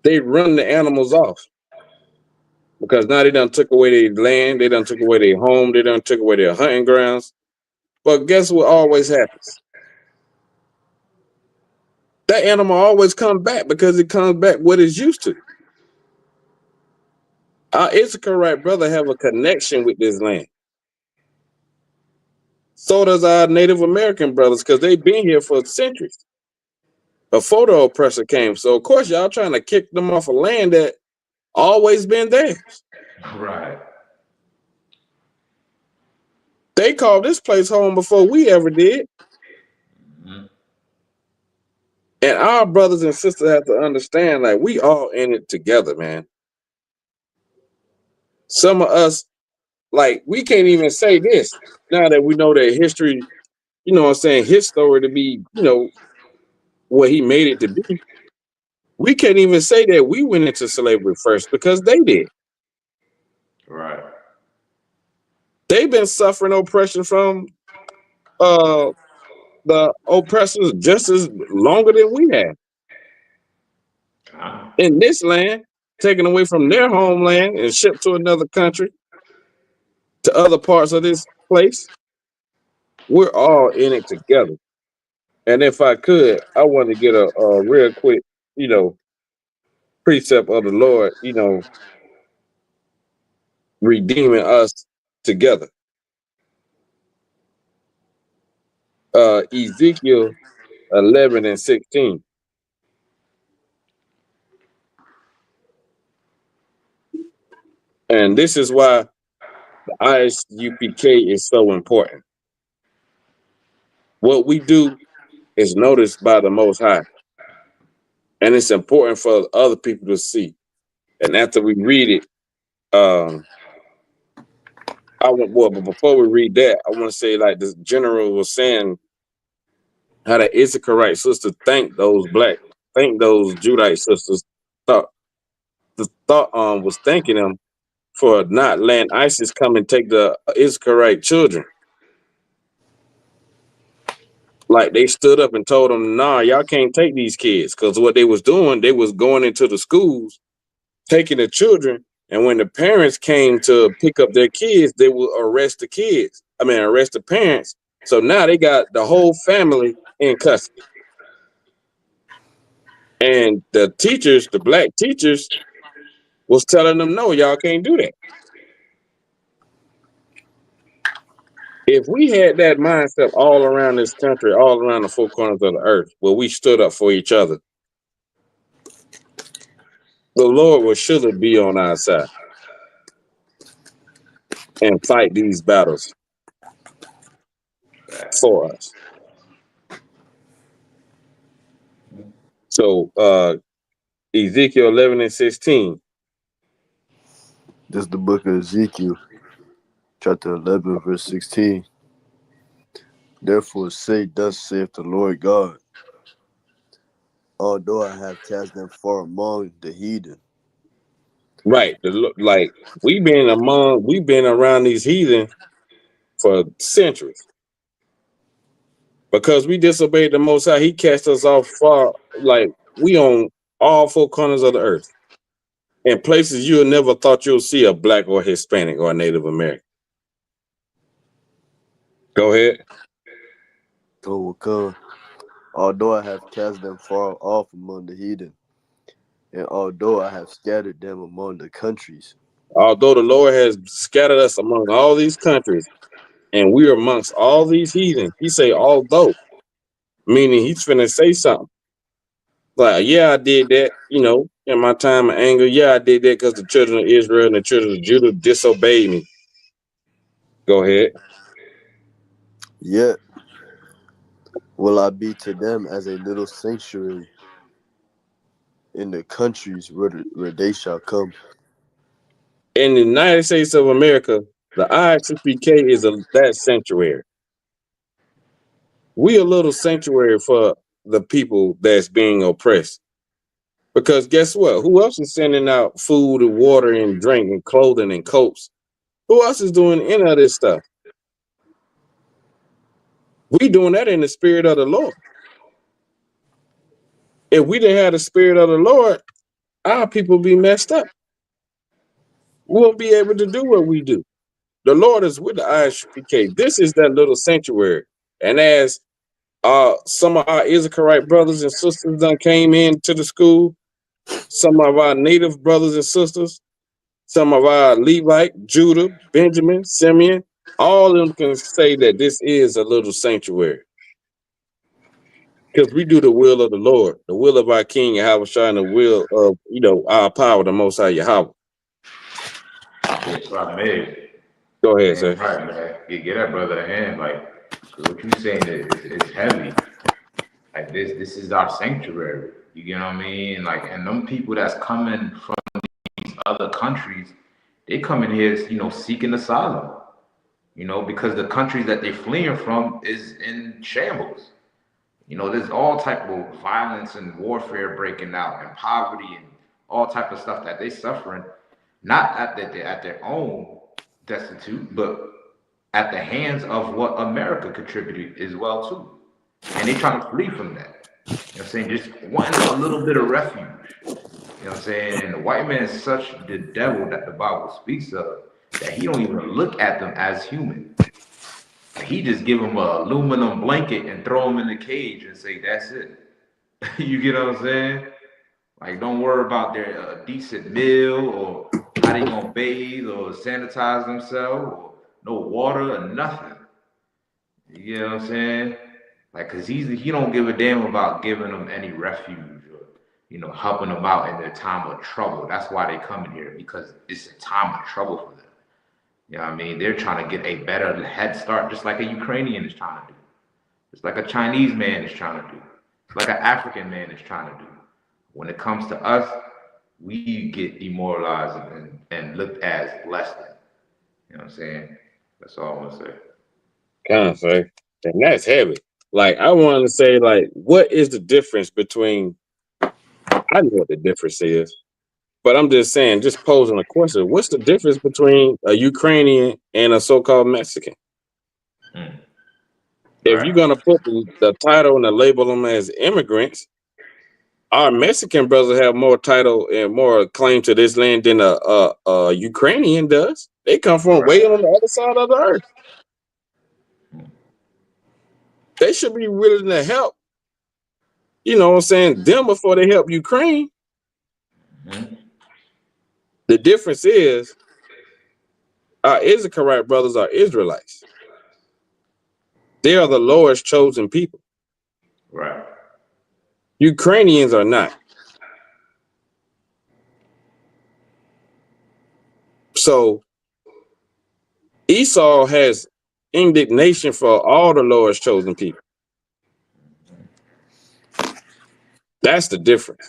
they run the animals off because now they done took away their land, they done took away their home, they done took away their hunting grounds. But guess what always happens? That animal always comes back because it comes back what it's used to. Our Issachar brother have a connection with this land. So does our Native American brothers because they've been here for centuries before the oppressor came. So of course y'all trying to kick them off a land that always been theirs. Right. They called this place home before we ever did. Mhm. And our brothers and sisters have to understand, like, we all in it together, man. Some of us, like, we can't even say this now that we know that history, you know what I'm saying, his story to be, you know, what he made it to be. We can't even say that we went into slavery first because they did. Right. They've been suffering oppression from uh the oppressors just as longer than we have Chaanak. in this land, taken away from their homeland and shipped to another country, to other parts of this place. We're all in it together. And if I could, I want to get a real quick, you know, precept of the Lord, you know, redeeming us together. Ezekiel 11 and 16. And this is why the ISUPK is so important. What we do is noticed by the Most High, and it's important for other people to see. And after we read it, but before we read that, I want to say, like the general was saying, how the Issacharite sisters thank those Judite sisters. Thought was thanking them for not letting ISIS come and take the Issacharite children. Like they stood up and told them, nah, y'all can't take these kids. Because what they was doing, they was going into the schools, taking the children. And when the parents came to pick up their kids, they would arrest the parents. So now they got the whole family in custody. And the teachers, the black teachers, was telling them, no, y'all can't do that. If we had that mindset all around this country, all around the four corners of the earth, where we stood up for each other, the Lord will surely be on our side and fight these battles for us. So Ezekiel 11 and 16. This is the book of Ezekiel, chapter 11, verse 16. Therefore say, thus saith the Lord God, although I have cast them far among the heathen. Right. Like we've been around these heathen for centuries. Because we disobeyed the Most High, He cast us off far, like we on all four corners of the earth. In places you'll never thought you'll see a black or Hispanic or a Native American. Go ahead. Although I have cast them far off among the heathen, and although I have scattered them among the countries. Although the Lord has scattered us among all these countries, and we are amongst all these heathen, He say, although, meaning He's finna say something. Like, yeah, I did that, you know, in my time of anger. Yeah, I did that because the children of Israel and the children of Judah disobeyed me. Go ahead. Yet will I be to them as a little sanctuary in the countries where they shall come. In the United States of America, the ISUPK is that sanctuary. We a little sanctuary for the people that's being oppressed. Because guess what? Who else is sending out food and water and drink and clothing and coats? Who else is doing any of this stuff? We doing that in the spirit of the Lord. If we didn't have the spirit of the Lord, our people be messed up. We won't be able to do what we do. The Lord is with the ISUPK. This is that little sanctuary. And as some of our Issacharite brothers and sisters done came into the school, some of our native brothers and sisters, some of our Levite, Judah, Benjamin, Simeon, all of them can say that this is a little sanctuary. Because we do the will of the Lord, the will of our King Yahawadah, and the will of, you know, our power, the Most High Yahweh. That's what I made. Go ahead, sir. Right, man. Get that brother a hand, like, 'cause what you saying is heavy. Like this is our sanctuary. You get what I mean? Like, and them people that's coming from these other countries, they come in here, seeking asylum. Because the countries that they're fleeing from is in shambles. There's all type of violence and warfare breaking out, and poverty, and all type of stuff that they suffering. Not at their own destitute, but at the hands of what America contributed as well too. And they trying to flee from that. You know what I'm saying? Just wanting a little bit of refuge. You know what I'm saying? And the white man is such the devil that the Bible speaks of that he don't even look at them as human. He just give them a aluminum blanket and throw them in the cage and say, that's it. You get what I'm saying? Like, don't worry about their decent meal or how they gonna bathe or sanitize themselves or no water or nothing. You know what I'm saying? Like, cause he don't give a damn about giving them any refuge or helping them out in their time of trouble. That's why they come in here, because it's a time of trouble for them. You know what I mean? They're trying to get a better head start, just like a Ukrainian is trying to do. Just like a Chinese man is trying to do. Like an African man is trying to do. When it comes to us, we get demoralized and looked as less than. You know what I'm saying? That's all I want to say. Kind of say, and that's heavy. Like, I want to say, like, what is the difference between? I know what the difference is, but I'm just saying, just posing a question. What's the difference between a Ukrainian and a so-called Mexican? Mm. If you're Right. gonna put the title and the label them as immigrants, our Mexican brothers have more title and more claim to this land than a Ukrainian does. They come from way Right. on the other side of the earth. They should be willing to help. You know what I'm saying? Them before they help Ukraine. Mm-hmm. The difference is our Issacharite brothers are Israelites. They are the Lord's chosen people. Right. Ukrainians are not. So Esau has indignation for all the Lord's chosen people. That's the difference.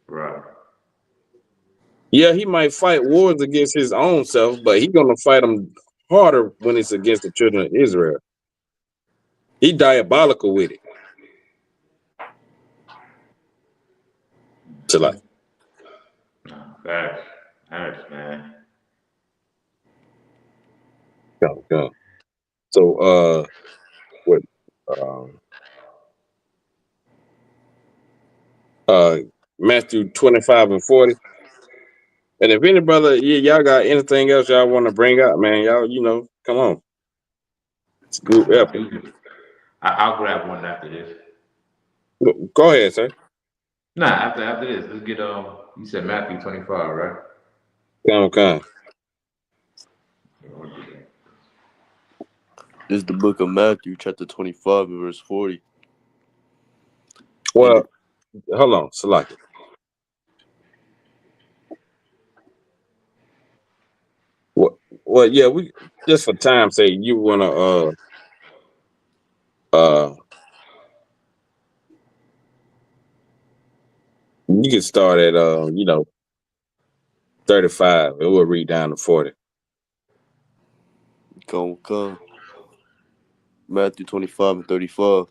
Right. Yeah, he might fight wars against his own self, but he's gonna fight them harder when it's against the children of Israel. He diabolical with it. To like, Facts. Facts, man. go. So what uh Matthew 25 and 40. And if any brother, y'all got anything else y'all want to bring up, man, y'all, come on. It's a group effort. I'll grab one after this. Go ahead, sir. Nah, after this, let's get you said Matthew 25, right? Come. This is the book of Matthew, chapter 25, and verse 40. Well, hold on, Salaki. Well, yeah, we just for time's sake, you wanna you can start at 35 and we'll read down to 40. Come. Matthew 25 and 35.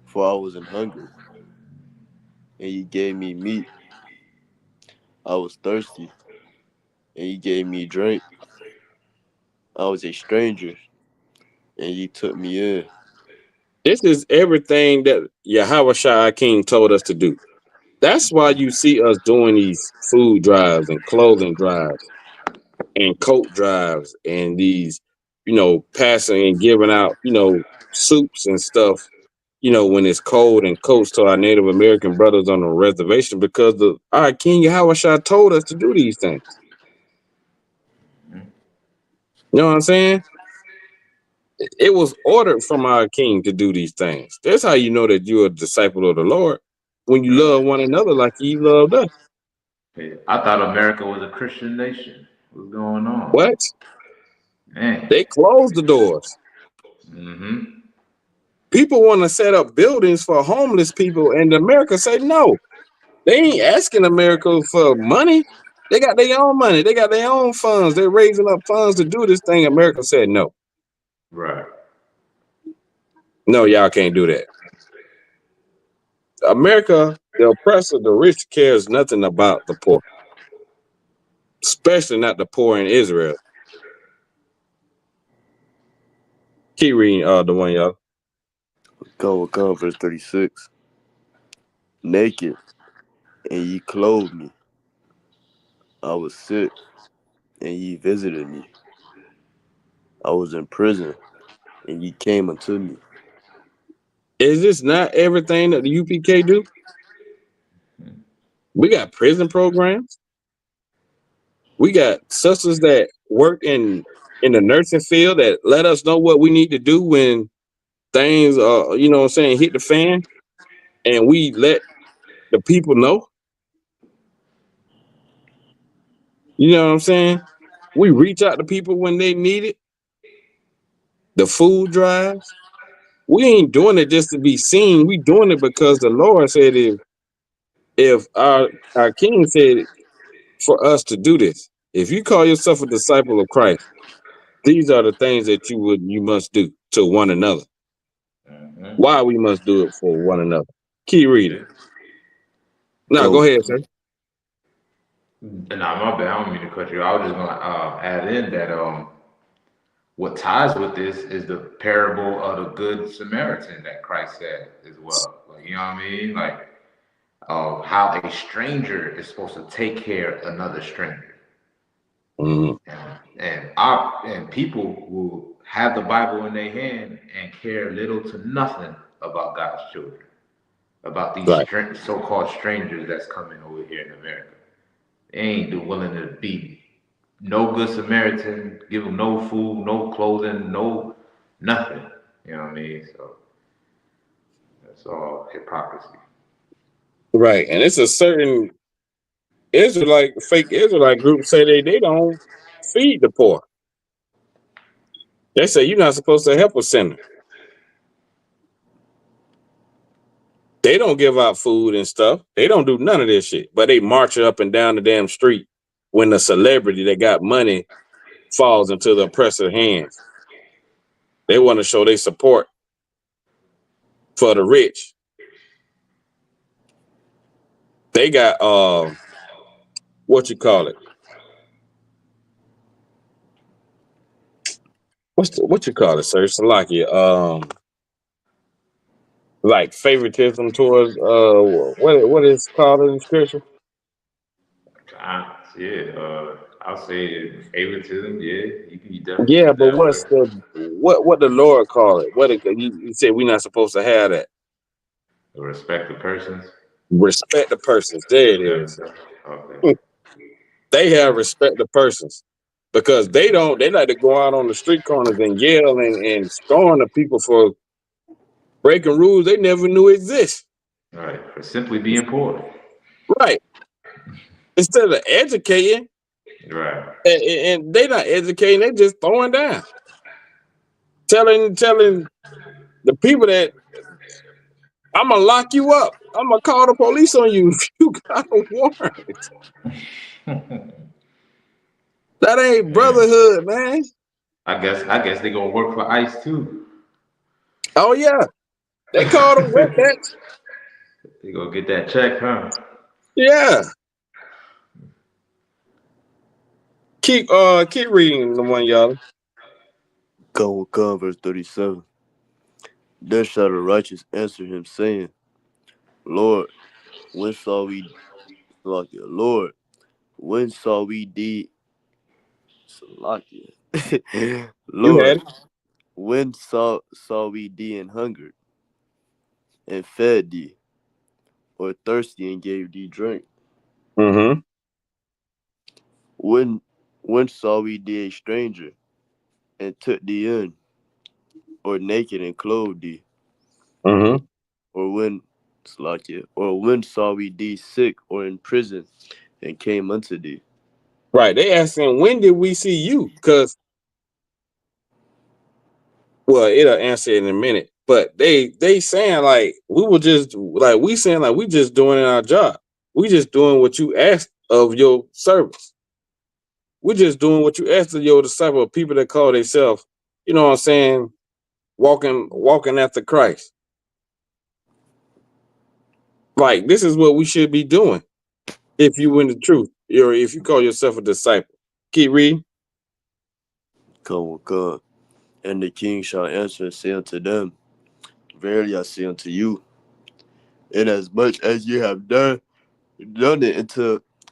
For I was in hunger, and ye gave me meat. I was thirsty, and ye gave me drink. I was a stranger, and ye took me in. This is everything that Yahawadah King told us to do. That's why you see us doing these food drives and clothing drives and coat drives and these, passing and giving out, soups and stuff, when it's cold and coats to our Native American brothers on the reservation, because our King Yahawadah told us to do these things. You know what I'm saying? It was ordered from our King to do these things. That's how you know that you're a disciple of the Lord, when you love one another like He loved us. Hey, I thought America was a Christian nation. What's going on? What? Man. They closed the doors. Mm-hmm. People want to set up buildings for homeless people, and America say no. They ain't asking America for money. They got their own money. They got their own funds. They're raising up funds to do this thing. America said no. Right. No, y'all can't do that. America, the oppressor, the rich cares nothing about the poor, especially not the poor in Israel. Keep reading the one, y'all. Go, verse 36. Naked, and ye clothed me. I was sick, and ye visited me. I was in prison, and ye came unto me. Is this not everything that the UPK do? We got prison programs. We got sisters that work in the nursing field that let us know what we need to do when things you know what I'm saying, hit the fan, and we let the people know. You know what I'm saying? We reach out to people when they need it. The food drives. We ain't doing it just to be seen. We doing it because the Lord said if our king said for us to do this. If you call yourself a disciple of Christ, these are the things that you must do to one another. Mm-hmm. Why we must do it for one another. Keep reading. No, go Go, ahead, sir. Nah, my bad. I don't mean to cut you. I was just gonna add in that what ties with this is the parable of the good Samaritan that Christ said as well. Like, you know what I mean? Like how a stranger is supposed to take care of another stranger. Mm-hmm. And people will have the Bible in their hand and care little to nothing about God's children, about these Right. so-called strangers that's coming over here in America. They ain't willing to be no good Samaritan, give them no food, no clothing, no nothing. You know what I mean? So that's all hypocrisy. Right. And it's a certain fake Israelite group say they don't feed the poor. They say you're not supposed to help a sinner. They don't give out food and stuff. They don't do none of this shit. But they march up and down the damn street when the celebrity that got money falls into the oppressor's hands. They want to show their support for the rich. They got what you call it? What you call it, sir? Salakia. Like favoritism towards what is called in the scripture? Yeah, I'll say favoritism. Yeah, you can definitely use Yeah, it but that way. what's what the Lord call it? He said we're not supposed to have that. Respect the persons. Respect the persons. There it is. Okay. They have respect the persons because they like to go out on the street corners and yell and scorn the people for breaking rules they never knew exist. All right. For simply being poor. Right. Instead of educating, Right. and they not educating, they just throwing down. Telling the people that I'm gonna lock you up. I'm gonna call the police on you if you got a warrant. That ain't Man, brotherhood, man. I guess they gonna work for ICE too. Oh yeah, they call them wetbacks. They gonna get that check, huh? Yeah. Keep reading the one, y'all. go, verse 37. Then shall the righteous answer him, saying, Lord, when saw we, Lord, when saw we thee, Salakia. You had Lord, it. when saw we thee and hungered, and fed thee, or thirsty and gave thee drink? Mm-hmm. When when saw we thee a stranger, and took thee in, or naked and clothed thee? Mm-hmm. Or when, Salakia, or when saw we thee sick or in prison, and came unto thee? Right. They asking when did we see you? Because well, it'll answer in a minute. But they saying like we saying like we just doing our job. We just doing what you asked of your service. We just doing what you asked of your disciple, people that call themselves, you know what I'm saying, walking after Christ. Like this is what we should be doing if you in the truth, or if you call yourself a disciple. Keep reading. Come with God. And the king shall answer and say unto them, Verily I say unto you, inasmuch as ye have done it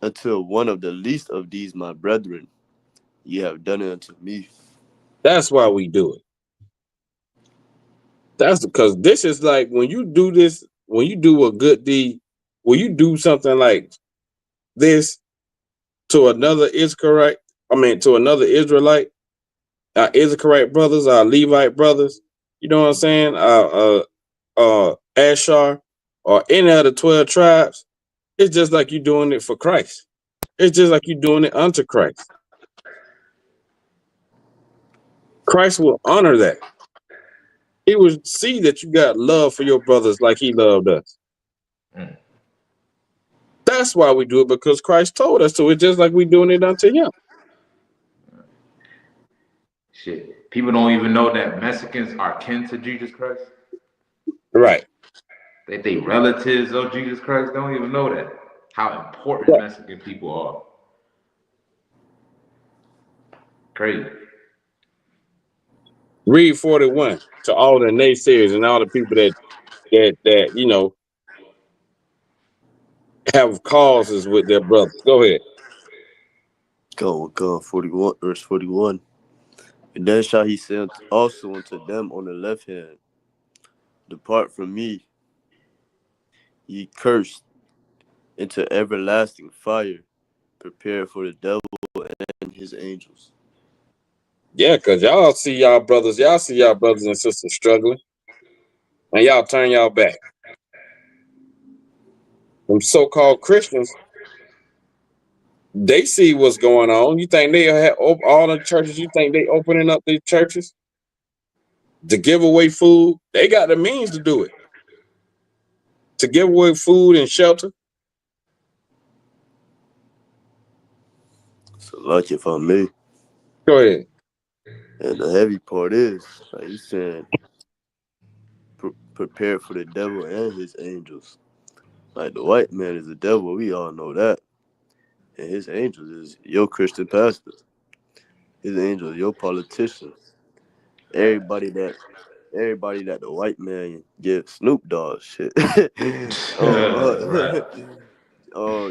unto one of the least of these my brethren, ye have done it unto me. That's why we do it. That's because this is like when you do this, when you do a good deed, when you do something like this to another to another Israelite, our Israelite brothers, our Levite brothers, you know what I'm saying? Ashar, or any of the 12 tribes, it's just like you doing it for Christ. It's just like you doing it unto Christ. Christ will honor that. He will see that you got love for your brothers like he loved us. Mm. That's why we do it, because Christ told us to. It's just like we doing it unto him. Shit. People don't even know that Mexicans are kin to Jesus Christ. Right. They relatives of Jesus Christ. Don't even know that. How important Mexican people are. Crazy. Read 41 to all the naysayers and all the people that you know have causes with their brothers. Go ahead. Come with God, 41, verse 41. And then shall he say also unto them on the left hand, Depart from me, ye cursed, into everlasting fire, prepared for the devil and his angels. Yeah, because y'all see y'all brothers and sisters struggling, and y'all turn y'all back. Them so-called Christians, they see what's going on. You think they have all the churches? You think they opening up these churches to give away food? They got the means to do it. To give away food and shelter. So, like if I may, Go ahead. and the heavy part is, like he's saying, prepared for the devil and his angels. Like the white man is the devil, we all know that. And his angels is your Christian pastors. His angels, your politicians. Everybody that the white man gives Snoop Dogg shit. Right.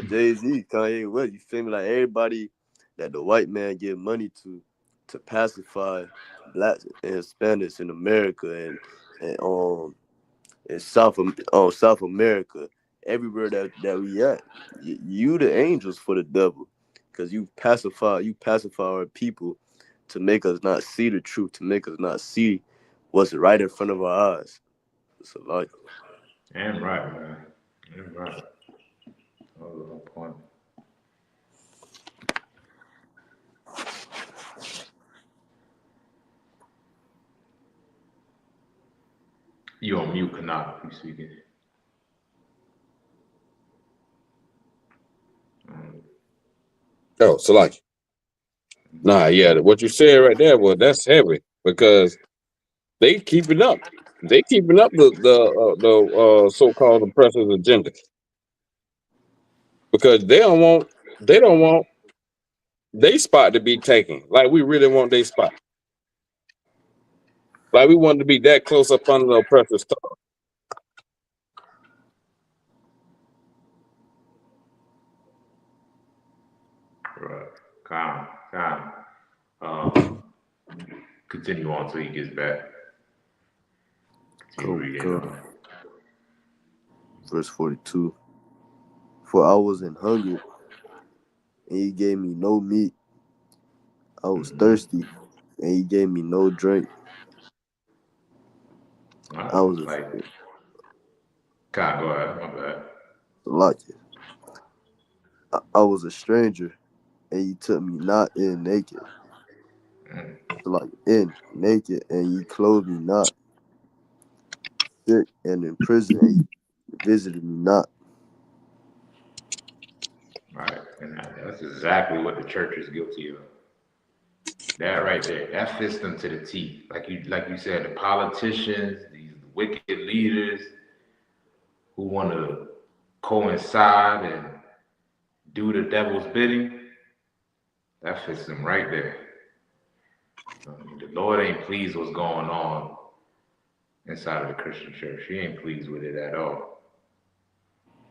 Jay-Z, Kanye West, you feel me? Like everybody that the white man give money to pacify blacks and Hispanics in America and in South America, everywhere that we at, you the angels for the devil, because you pacify our people to make us not see the truth, to make us not see what's right in front of our eyes. It's a lot. And right, man. And right. That was a whole point. You on mute, Chaanak, if you speaking. Oh, so like, nah, yeah, what you said right there, well, that's heavy because they keeping up. They keeping up the so-called oppressors' agenda because they don't want they spot to be taken. Like we really want their spot. Like we want to be that close up under the oppressor's thumb. Right. Calm. Continue on until he gets back. Continue Go, reading go. Verse 42. For I was an hungered, and he gave me no meat. I was thirsty, and he gave me no drink. I was Like, God, go ahead. My bad. like it. I was a stranger, and ye took me not in naked. Mm. Like in naked, and ye clothed me not. sick and in prison, and you visited me not. Right, and that's exactly what the church is guilty of. That right there, that fits them to the T. Like you said, the politicians, these wicked leaders who want to coincide and do the devil's bidding, that fits them right there. I mean, the Lord ain't pleased what's going on inside of the Christian church. He ain't pleased with it at all.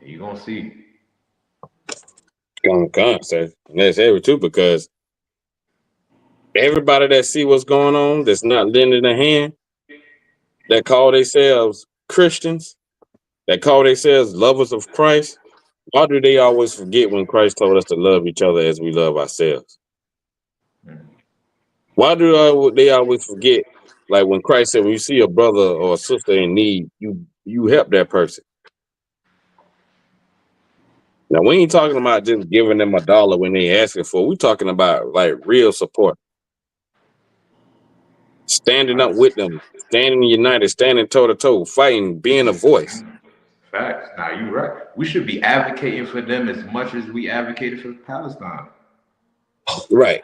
And you gonna see. Gonna come, sir. And that's every too, because everybody that see what's going on, that's not lending a hand, that call themselves Christians, that call themselves lovers of Christ, why do they always forget when Christ told us to love each other as we love ourselves? Mm. Why do they always forget, like when Christ said, when you see a brother or a sister in need, you help that person. Now we ain't talking about just giving them $1 when they asking for it. We talking about like real support, standing up Facts. with them, standing united, standing toe to toe, fighting, being a voice. Facts. Now you right. We should be advocating for them as much as we advocated for Palestine. Right,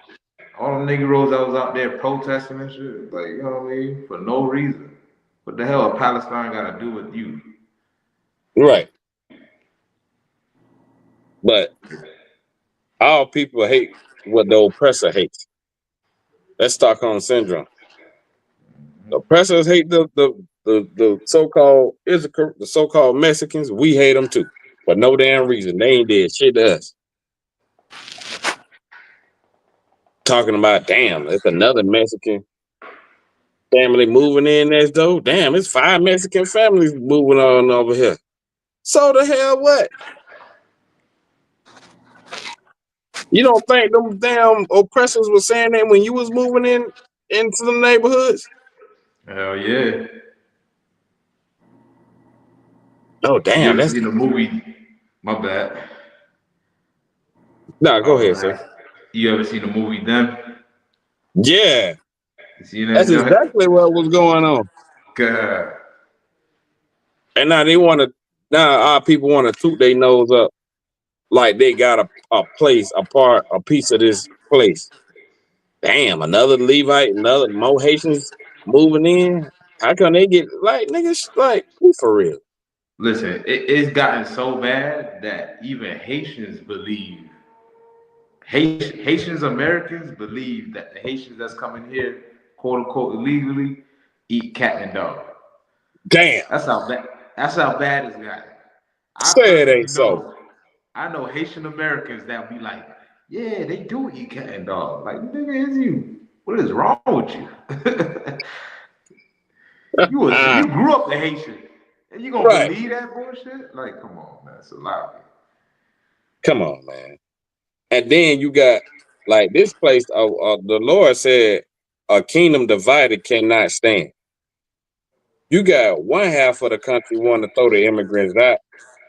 All them Negroes that was out there protesting and shit, like, you know what I mean? For no reason. What the hell Palestine got to do with you? right. But all people hate what the oppressor hates. That's Stockholm syndrome. The oppressors hate the so-called the so-called Mexicans. We hate them too, for no damn reason. They ain't did shit to us. Talking about, damn, it's another Mexican family moving in next door. Damn, it's 5 Mexican families moving on over here. So the hell what? You don't think them damn oppressors were saying that when you was moving into the neighborhoods? Hell yeah. Oh You damn, ever that's seen the movie? My bad. nah. I Go was ahead, gonna sir. ask. You ever seen the movie Them? Yeah, You seen that's that joint? exactly what was going on. God. And now our people want to toot their nose up like they got a piece of this place. Damn, another Levite, another more Haitians moving in. How come they get like niggas like we for real? Listen, it's gotten so bad that even Haitians Americans believe that the Haitians that's coming here, quote unquote, illegally, eat cat and dog. Damn, That's how bad. That's how bad it's gotten. I say it personally ain't so. know. I know Haitian Americans that be like, yeah, they do eat cat and dog. Like, nigga, is you? What is wrong with you? You grew up a Haitian, and you gonna Right. believe that bullshit? Like, come on, man, it's a lie. Come on, man. And then you got like this place. The Lord said, "A kingdom divided cannot stand." You got one half of the country wanting to throw the immigrants out,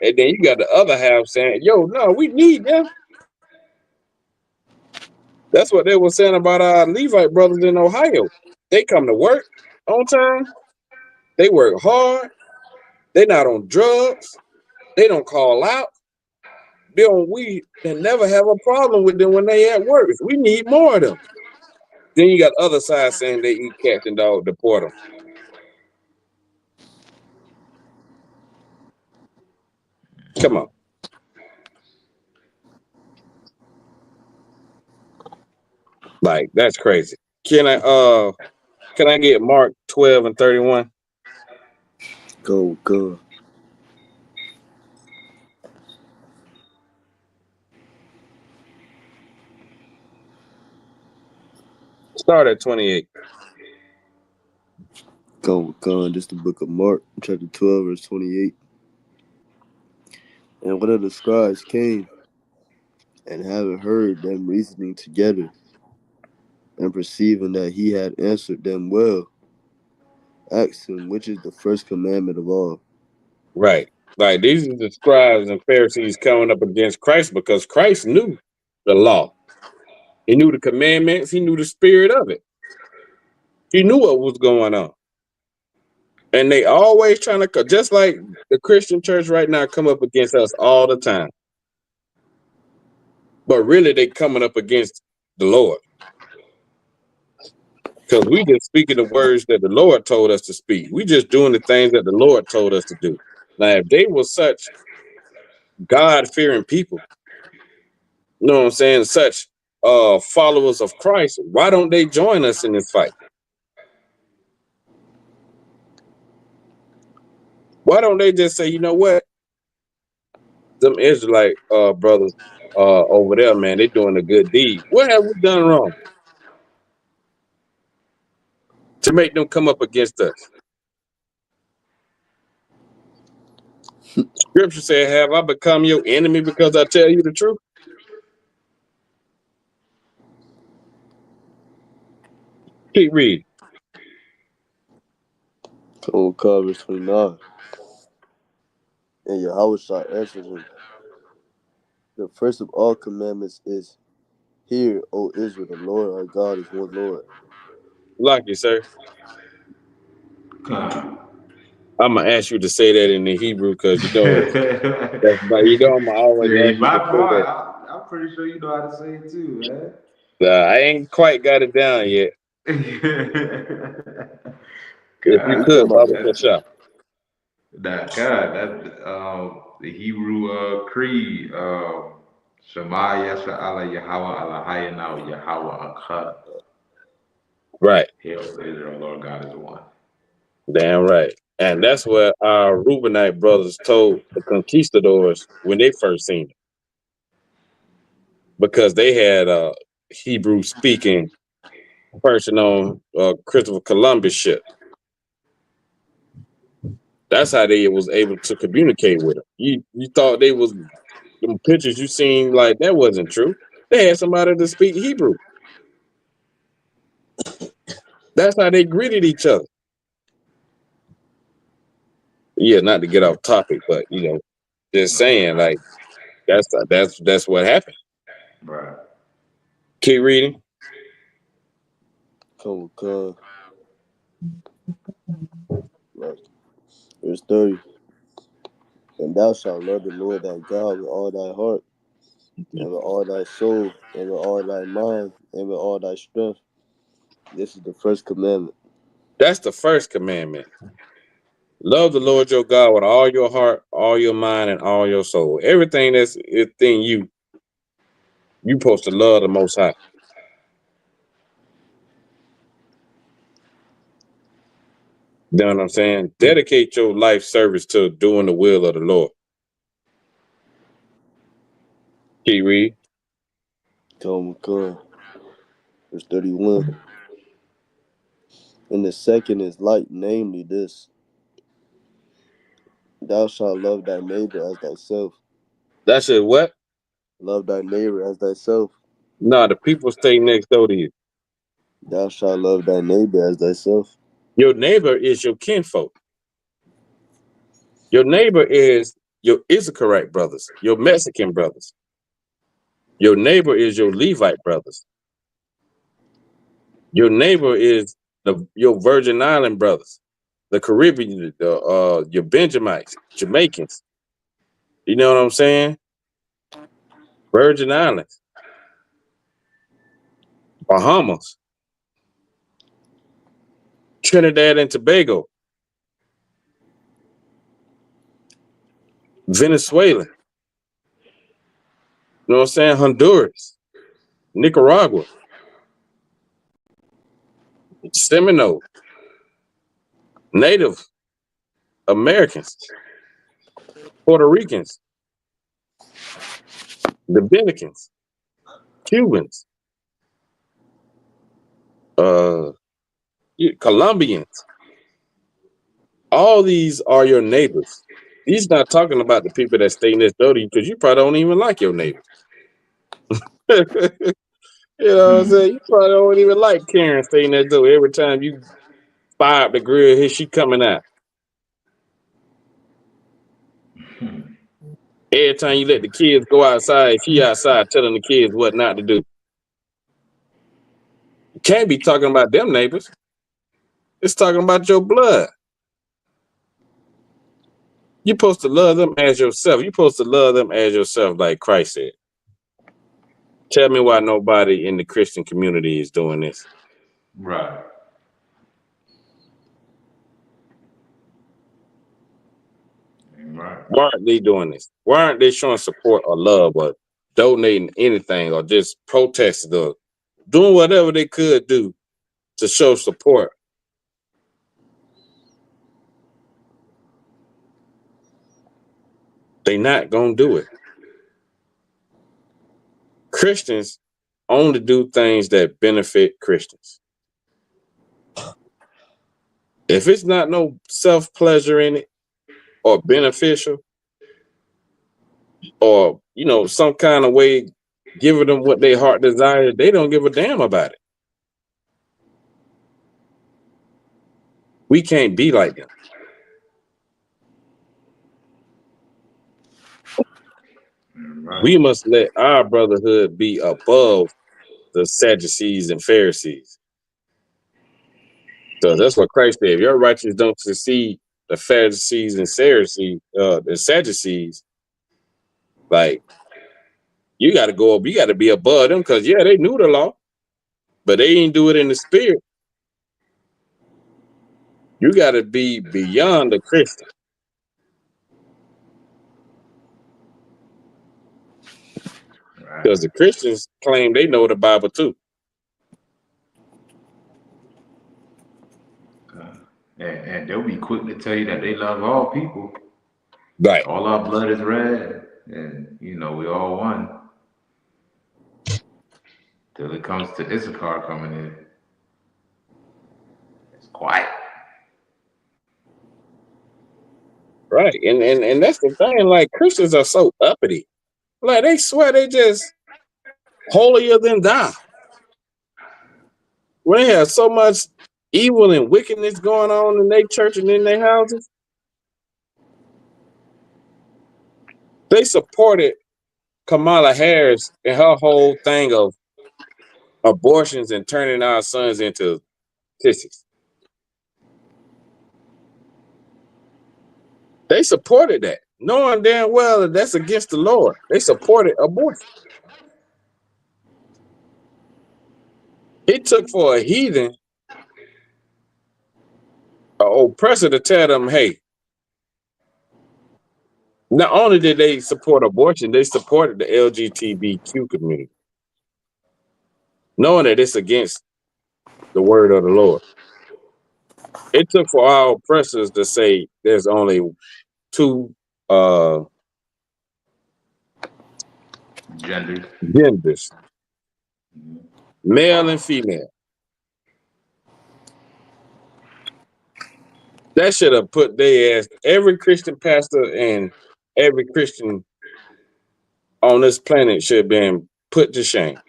and then you got the other half saying, "Yo, no, we need them." That's what they were saying about our Levite brothers in Ohio. They come to work on time. They work hard. They not on drugs. They don't call out. They never have a problem with them when they at work. We need more of them. Then you got the other side saying they eat cats and dogs, deport them. Come on. Like that's crazy. Can I get Mark 12 and 31? Go. Start at 28. Go. This the book of Mark, chapter 12, verse 28. And one of the scribes came, and having heard them reasoning together, and perceiving that he had answered them well, asked him, which is the first commandment of all? Right. Like these are the scribes and Pharisees coming up against Christ because Christ knew the law. He knew the commandments. He knew the spirit of it. He knew what was going on. And they always trying to, just like the Christian church right now, come up against us all the time. But really, they coming up against the Lord. Because we just speaking the words that the Lord told us to speak. We just doing the things that the Lord told us to do. Now, if they were such God-fearing people, you know what I'm saying, such followers of Christ, why don't they join us in this fight? Why don't they just say, you know what? Them Israelite brothers over there, man, they doing a good deed. What have we done wrong to make them come up against us? Scripture said, have I become your enemy because I tell you the truth? Keep reading. Verse 29. And Yahawadah answered him, the first of all commandments is, Hear, O Israel, the Lord our God is one Lord. Like you, sir. Come. I'm gonna ask you to say that in the Hebrew because Yeah, that's I'm gonna always ask you my to say part. that. I'm pretty sure you know how to say it too, I ain't quite got it down yet. man. If you You God, talking could, about Baba the Kasha. the Hebrew creed, Shema Yasha Allah Yahweh Allah Hayana Yahweh Akkad. Right. Hail Israel, Lord God is one. Damn right. And that's what our Reubenite brothers told the conquistadors when they first seen it. Because they had a Hebrew speaking person on Christopher Columbus ship. That's how they was able to communicate with them. You thought they was them pictures you seen, like that wasn't true. They had somebody to speak Hebrew. That's how they greeted each other. Yeah, not to get off topic, but just saying, like that's what happened. Right. Keep reading. Right. Verse 30. And thou shalt love the Lord thy God with all thy heart, and with all thy soul, and with all thy mind, and with all thy strength. This is the first commandment. That's the first commandment. Love the Lord your God with all your heart, all your mind, and all your soul. Everything that's within you supposed to love the Most High. You know what I'm saying? Dedicate your life service to doing the will of the Lord. Keep read. Verse 31. And the second is like, namely this: Thou shalt love thy neighbor as thyself. That's it. What? Love thy neighbor as thyself. No, the people stay next door to you. Thou shalt love thy neighbor as thyself. Your neighbor is your kinfolk. Your neighbor is your Issacharite brothers, your Mexican brothers. Your neighbor is your Levite brothers. Your neighbor is your Virgin Island brothers, the Caribbean, your Benjamites, Jamaicans. You know what I'm saying? Virgin Islands, Bahamas, Trinidad and Tobago, Venezuela. You know what I'm saying? Honduras, Nicaragua, Seminole, Native Americans, Puerto Ricans, Dominicans, Cubans, uh, Colombians. All these are your neighbors. He's not talking about the people that stay next door to you because you probably don't even like your neighbors. You know what I'm saying? You probably don't even like Karen staying next door. Every time you fire up the grill, here she coming out. Every time you let the kids go outside, she outside telling the kids what not to do. You can't be talking about them neighbors. It's talking about your blood. You're supposed to love them as yourself. You're supposed to love them as yourself, like Christ said. Tell me why nobody in the Christian community is doing this. Right. Right. Why aren't they doing this? Why aren't they showing support or love or donating anything or just protesting or doing whatever they could do to show support? They not gonna do it. Christians only do things that benefit Christians. If it's not no self-pleasure in it or beneficial or some kind of way giving them what their heart desires, they don't give a damn about it. We can't be like them. Right. We must let our brotherhood be above the Sadducees and Pharisees. So that's what Christ said. If your righteousness don't succeed the Pharisees and the Sadducees, like you got to go up, you got to be above them because they knew the law, but they ain't do it in the spirit. You got to be beyond the Christian because the Christians claim they know the Bible too. And they'll be quick to tell you that they love all people. Right. All our blood is red, and we all one. Till it comes to Issachar coming in, it's quiet. Right. And that's the thing. Like Christians are so uppity. Like they swear they just holier than thou. When they have so much evil and wickedness going on in their church and in their houses, they supported Kamala Harris and her whole thing of abortions and turning our sons into sissies. They supported that, knowing damn well that that's against the Lord. They supported abortion. It took for a heathen, an oppressor to tell them, hey, not only did they support abortion, they supported the LGBTQ community, knowing that it's against the word of the Lord. It took for our oppressors to say there's only two genders, male and female. That should have put their ass, every Christian pastor and every Christian on this planet should have been put to shame.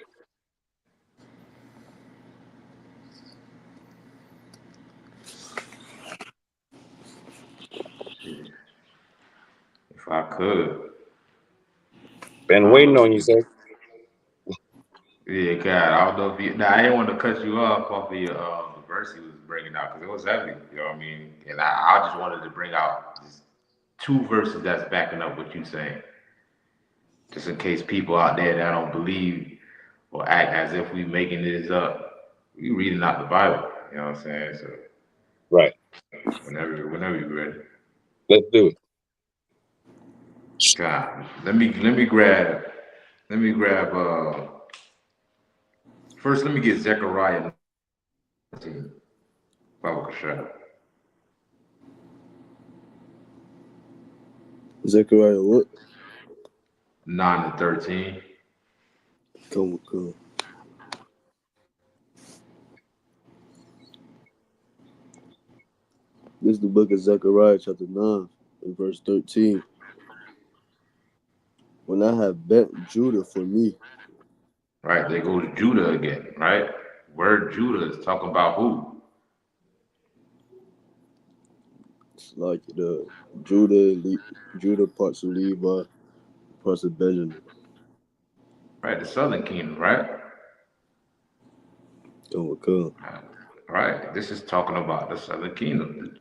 If I could. Been waiting on you, sir. Yeah, God, I don't know if you. Now, I didn't want to cut you off of your the verse he was bringing out because it was heavy. You know what I mean? And I just wanted to bring out just two verses that's backing up what you're saying, just in case people out there that don't believe or act as if we making this up. We reading out the Bible. You know what I'm saying? So Right. whenever you're ready. Let's do it. God, let me grab. First, let me get Zechariah 19. Bible Kasha. Zechariah what? 9 and 13. Come. This is the book of Zechariah, chapter 9, and verse 13. When I have bent Judah for me. Right, they go to Judah again, right? Word Judah is talking about who? It's like the Judah, parts of Levi, parts of Benjamin. Right, the southern kingdom, right? Come. Right. This is talking about the southern kingdom.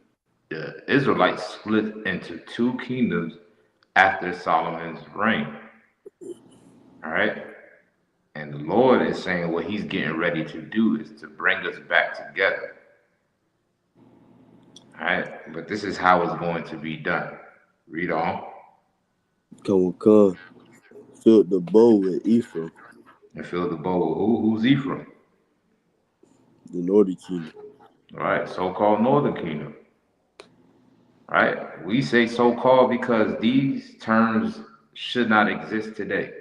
the Israelites split into two kingdoms after Solomon's reign. All right. And the Lord is saying what he's getting ready to do is to bring us back together. All right. But this is how it's going to be done. Read on. Come, filled the bow with Ephraim, And fill the bowl with who? Who's Ephraim? the northern kingdom. All right. So-called Northern Kingdom. All right. We say so-called because these terms should not exist today.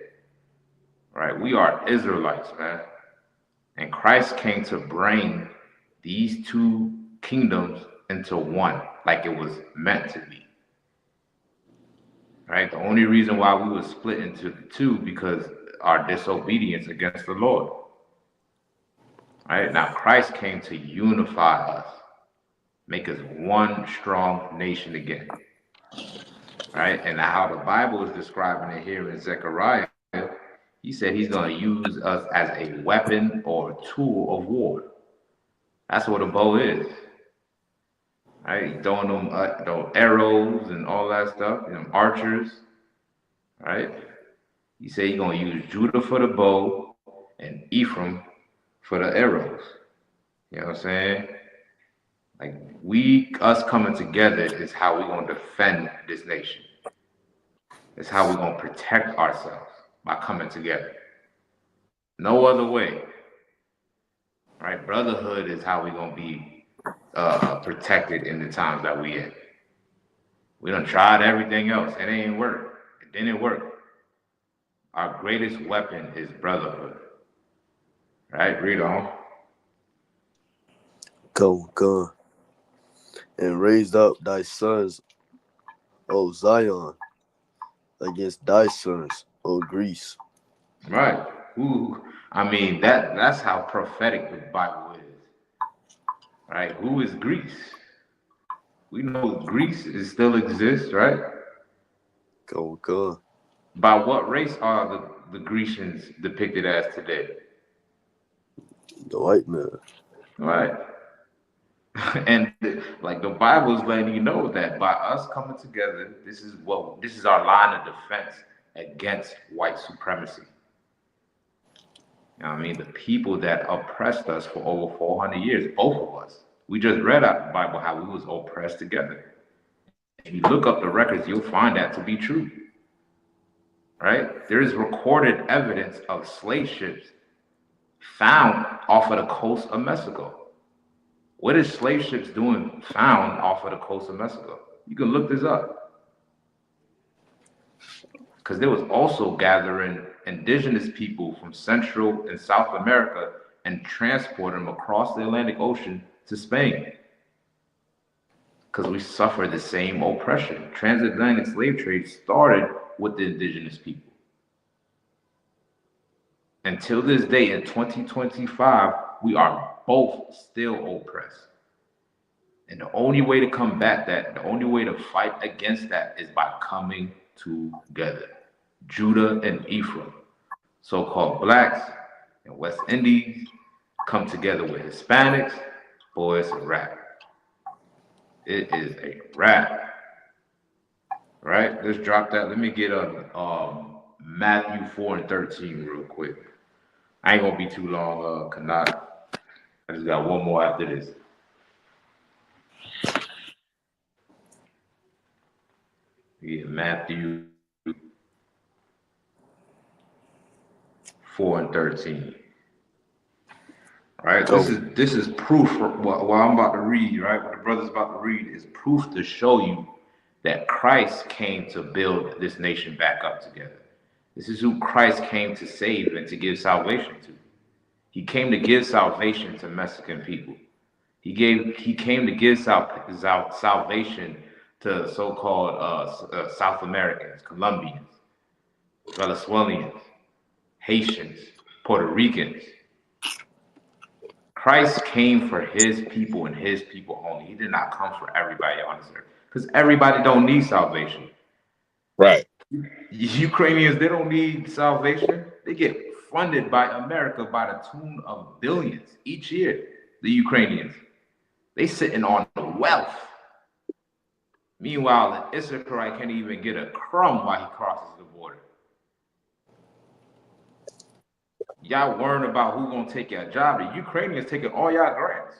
All right. We are Israelites, man. And Christ came to bring these two kingdoms into one, like it was meant to be. Right? The only reason why we were split into the two because our disobedience against the Lord. Right? Now Christ came to unify us, make us one strong nation again. Right? And how the Bible is describing it here in Zechariah, he said he's going to use us as a weapon or a tool of war. That's what a bow is. Right? Throwing them arrows and all that stuff, them archers. Right? He said he's going to use Judah for the bow and Ephraim for the arrows. You know what I'm saying? Like us coming together is how we're going to defend this nation. It's how we're going to protect ourselves by coming together. No other way. Right? Brotherhood is how we're going to be protected in the times that we in. We done tried everything else. It ain't work. It didn't work. Our greatest weapon is brotherhood. Right? Read on. Come, and raised up thy sons, O Zion, against thy sons, O Greece. Right. Who? I mean, that's how prophetic the Bible is. Right? Who is Greece? We know Greece still exists, right? Come. By what race are the Grecians depicted as today? The white man. Right. And like the Bible is letting you know that by us coming together, this is our line of defense against white supremacy. You know what I mean? The people that oppressed us for over 400 years, both of us. We just read out the Bible how we was oppressed together. If you look up the records, you'll find that to be true. Right? There is recorded evidence of slave ships found off of the coast of Mexico. What is slave ships doing found off of the coast of Mexico? You can look this up. Because there was also gathering indigenous people from Central and South America and transporting them across the Atlantic Ocean to Spain. Because we suffered the same oppression. Transatlantic slave trade started with the indigenous people. Until this day, in 2025, we are both still oppressed. And the only way to combat that, the only way to fight against that is by coming together. Judah and Ephraim, so-called blacks and West Indies, come together with Hispanics. Boy, it's a wrap. It is a wrap. Right? Let's drop that. Let me get Matthew 4:13 real quick. I ain't gonna be too long, Chaanak. I just got one more after this. Yeah, Matthew 4:13. Right? This is proof for what I'm about to read, right? What the brother's about to read is proof to show you that Christ came to build this nation back up together. This is who Christ came to save and to give salvation to. He came to give salvation to Mexican people. He came to give salvation to so-called South Americans, Colombians, Venezuelans, Haitians, Puerto Ricans. Christ came for his people and his people only. He did not come for everybody on this earth. Because everybody don't need salvation. Right. Ukrainians, they don't need salvation. They get funded by America by the tune of billions each year. The Ukrainians, they sitting on the wealth. Meanwhile, the Issacharite can't even get a crumb while he crosses the border. Y'all worrying about who gonna take your job. The Ukrainians taking all y'all grants,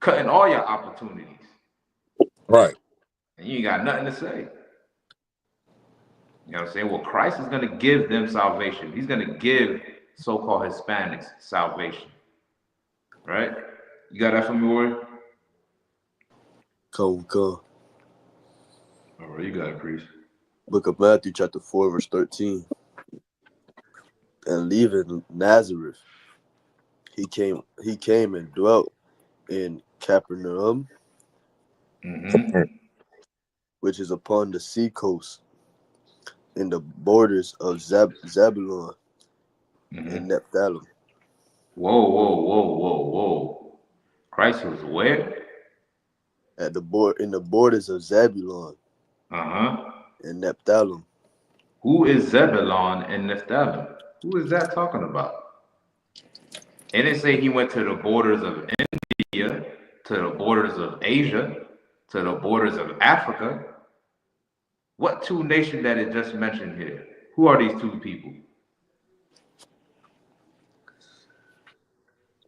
cutting all your opportunities, Right. and you ain't got nothing to say. You know what I'm saying? Well, Christ is gonna give them salvation. He's gonna give so-called Hispanics salvation. Right? You got that from me, Warrior? Come. All right, you got it, priest. Book of Matthew, chapter 4, verse 13. And leaving Nazareth, he came and dwelt in Capernaum, Mm-hmm. which is upon the sea coast, in the borders of Zebulun and Nephthalim. Whoa. Christ was where? In the borders of Zebulun Uh-huh. and Nephthalim. Who is Zebulon and Naphtali? Who is that talking about? It didn't say he went to the borders of India, to the borders of Asia, to the borders of Africa. What two nations that it just mentioned here? Who are these two people?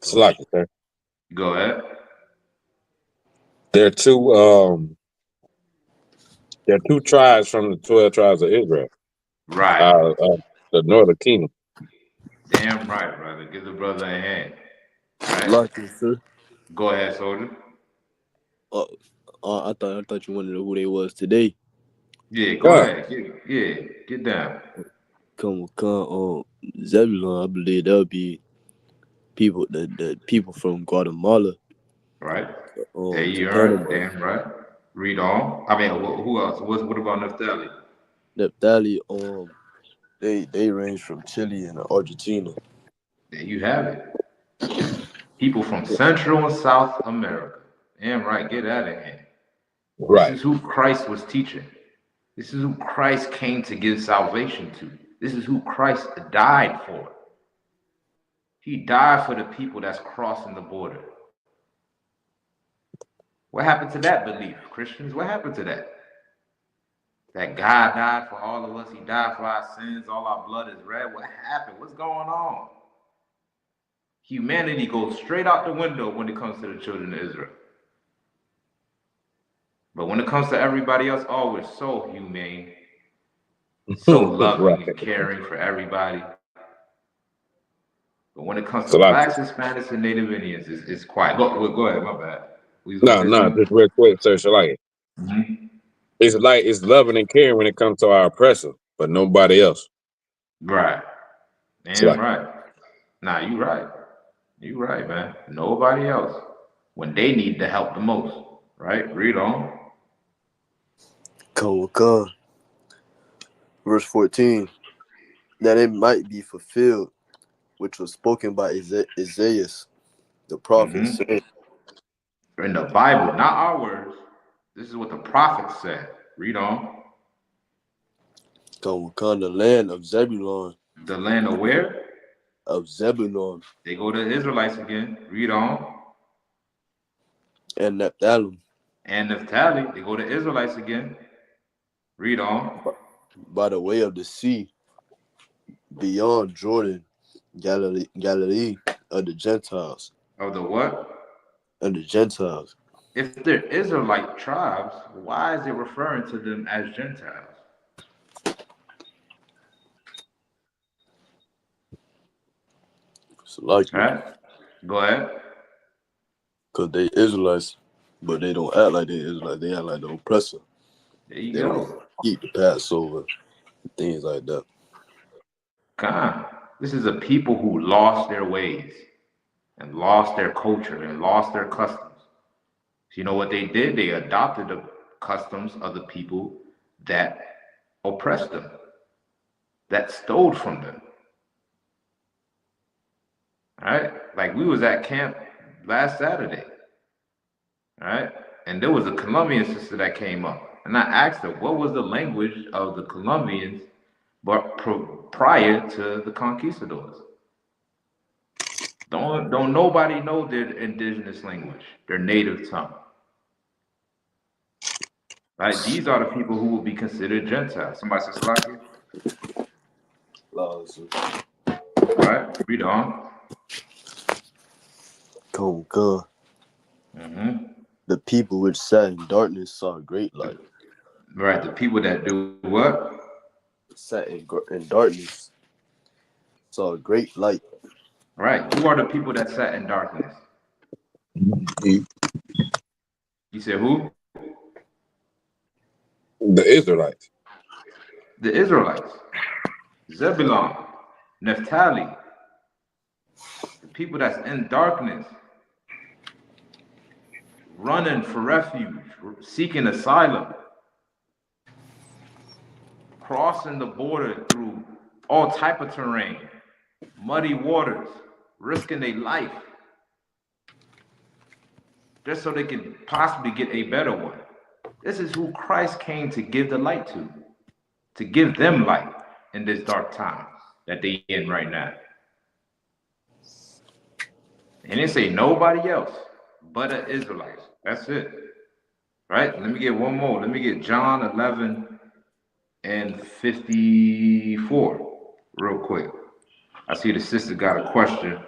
Slocky, sir. Go ahead. There are two tribes from the 12 tribes of Israel. Right. The northern kingdom. Damn right, brother. Give the brother a hand. Right? Like it, sir. Go ahead, soldier. I thought you wanted to know who they was today. Yeah, go ahead. Get down. Come Zebulon, I believe that would be people the people from Guatemala. Right. To You are Panama. damn right. Read on. I mean, who else? What about Naphtali? Nephtali, they range from Chile and Argentina. There you have it. People from Central and South America. Damn right, get out of here. This Right. is who Christ was teaching. This is who Christ came to give salvation to. This is who Christ died for. He died for the people that's crossing the border. What happened to that belief, Christians? What happened to that? That God died for all of us. He died for our sins. All our blood is red. What happened? What's going on? Humanity goes straight out the window when it comes to the children of Israel. But when it comes to everybody else, oh, we're so humane, so loving Right. and caring for everybody. But when it comes to Slocky. blacks, Hispanics, and Native Indians, it's quiet. Go ahead, my bad. We was No, gonna say something? just real quick, sir. Slocky. Mm-hmm. It's loving and caring when it comes to our oppressor, but nobody else. Right. Damn Slocky. right. Nah, you right. You right, man. Nobody else. When they need the help the most. Right? Read on. Come. Verse 14. That it might be fulfilled, which was spoken by Isaiah, the prophet, Mm-hmm. saying, In the Bible, not our words. This is what the prophet said. Read on. Come, the land of Zebulun. The land of where? Of Zebulun They go to the Israelites again. Read on. and Nephthalim. And Naphtali, they go to Israelites again. Read on. By the way of the sea, beyond Jordan, Galilee of the Gentiles. Of the what? Of the Gentiles. If they're Israelite tribes, why is it referring to them as Gentiles? So like it. Right? Go ahead. Because they Israelites, but they don't act like they Israelites. They act like the oppressor. There you They go. don't keep the Passover, things like that. God, this is a people who lost their ways and lost their culture and lost their customs. So you know what they did? They adopted the customs of the people that oppressed them, that stole from them. All right? Like we was at camp last Saturday. All right? And there was a Colombian sister that came up. And I asked her, what was the language of the Colombians but prior to the conquistadors? Don't nobody know their indigenous language, their native tongue. Right? These are the people who will be considered Gentiles. Somebody says Salaki. Laws. Right? Read on. Come, come. Mm-hmm. The people which sat in darkness saw a great light. Right. The people that do what? Sat in darkness saw a great light. Right. Who are the people that sat in darkness? The You said who? Israelites. The Israelites. Zebulon. Naphtali. The people that's in darkness. Running for refuge. Seeking asylum. Crossing the border through all type of terrain. Muddy waters. Risking their life. Just so they can possibly get a better one. This is who Christ came to give the light to give them light in this dark time that they in right now. And it say nobody else but the Israelites. That's it. Right? Let me get one more. Let me get John 11 and 54 real quick. I see the sister got a question.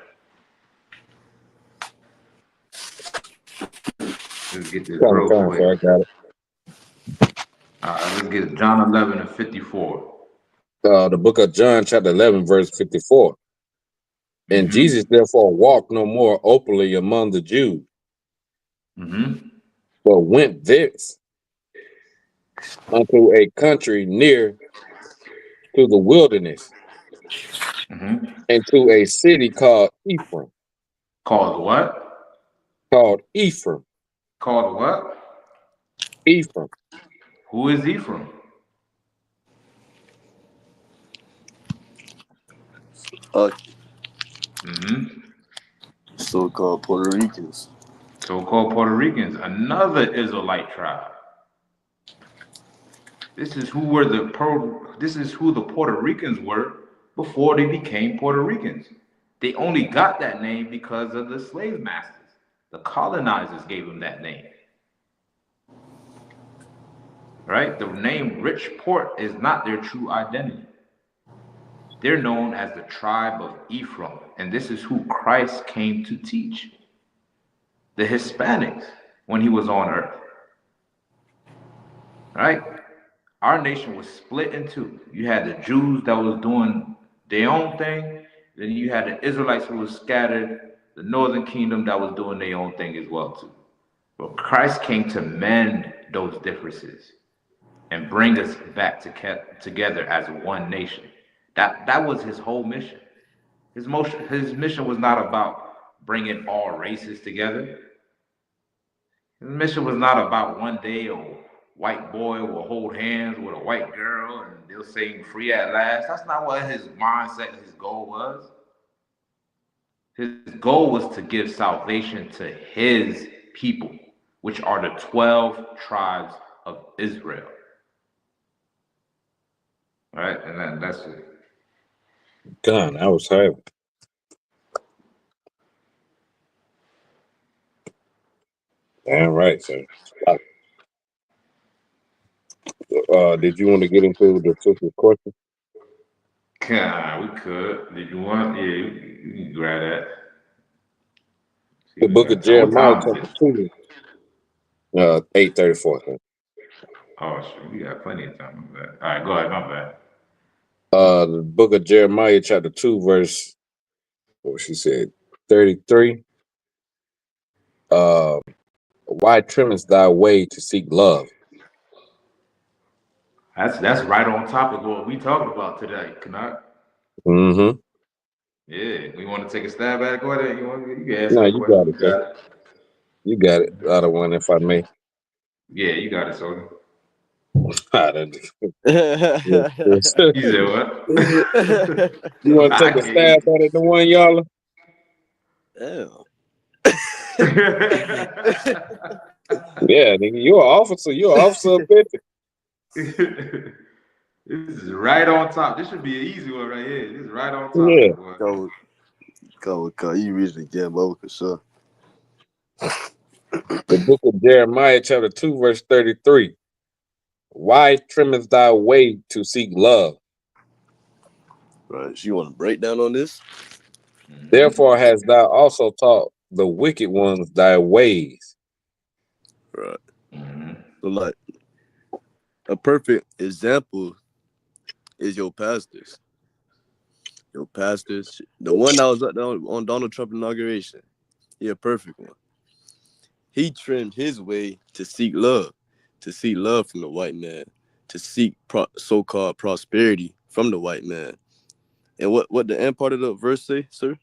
Let's get this real quick. So I got it. All right, let's get John 11 and 54. The book of John, chapter 11, verse 54. And Jesus therefore walked no more openly among the Jews, but went thence unto a country near to the wilderness, and to a city called Ephraim. Called what? Called Ephraim. Called what? Ephraim. Who is Ephraim? So-called Puerto Ricans. So-called Puerto Ricans, another Israelite tribe. This is who the Puerto Ricans were before they became Puerto Ricans. They only got that name because of the slave masters. The colonizers gave them that name. Right? The name Rich Port is not their true identity. They're known as the tribe of Ephraim, and this is who Christ came to teach. The Hispanics when he was on earth. Right? Our nation was split in two. You had the Jews that was doing their own thing, then you had the Israelites who was scattered, the northern kingdom that was doing their own thing as well too. But Christ came to mend those differences and bring us back together as one nation. That was his whole mission. His mission was not about bringing all races together. His mission was not about one day a white boy will hold hands with a white girl and they'll sing free at last. That's not what his mindset, his goal was. His goal was to give salvation to his people, which are the 12 tribes of Israel. Right? And that's it. God, I was having. Damn right, sir. Did you want to get into the sister's question? God, we could. Did you want? Yeah, you can grab that. The book of Jeremiah, chapter 2, 8:34. Oh, shit, we got plenty of time. All right, go ahead. My bad. The book of Jeremiah, chapter 2, verse, what she said, 33. Why trimmest thy way to seek love? That's right on topic of what we talking about today, Chaanak. Mm-hmm. Yeah, we want to take a stab at it. Go ahead. You can ask No, her a you got question. it, sir. You got it. Other one, if I may. Yeah, you got it, Soda. You You said what? want to take a stab at it, the one, y'all? Damn. Yeah, nigga, you're an officer. You're an officer of bitches. This is right on top. This should be an easy one right here. This is right on top. Yeah. Boy. Go. You read it again, but for sure. The book of Jeremiah, chapter 2, verse 33. Why trimmest thy way to seek love? Right. So you want to break down on this? Therefore hast thou also taught the wicked ones thy ways. Right. So like a perfect example is your pastors. Your pastors, the one that was up there on Donald Trump inauguration, he a perfect one. He trimmed his way to seek love from the white man, to seek so-called prosperity from the white man. And what the end part of the verse say, sir?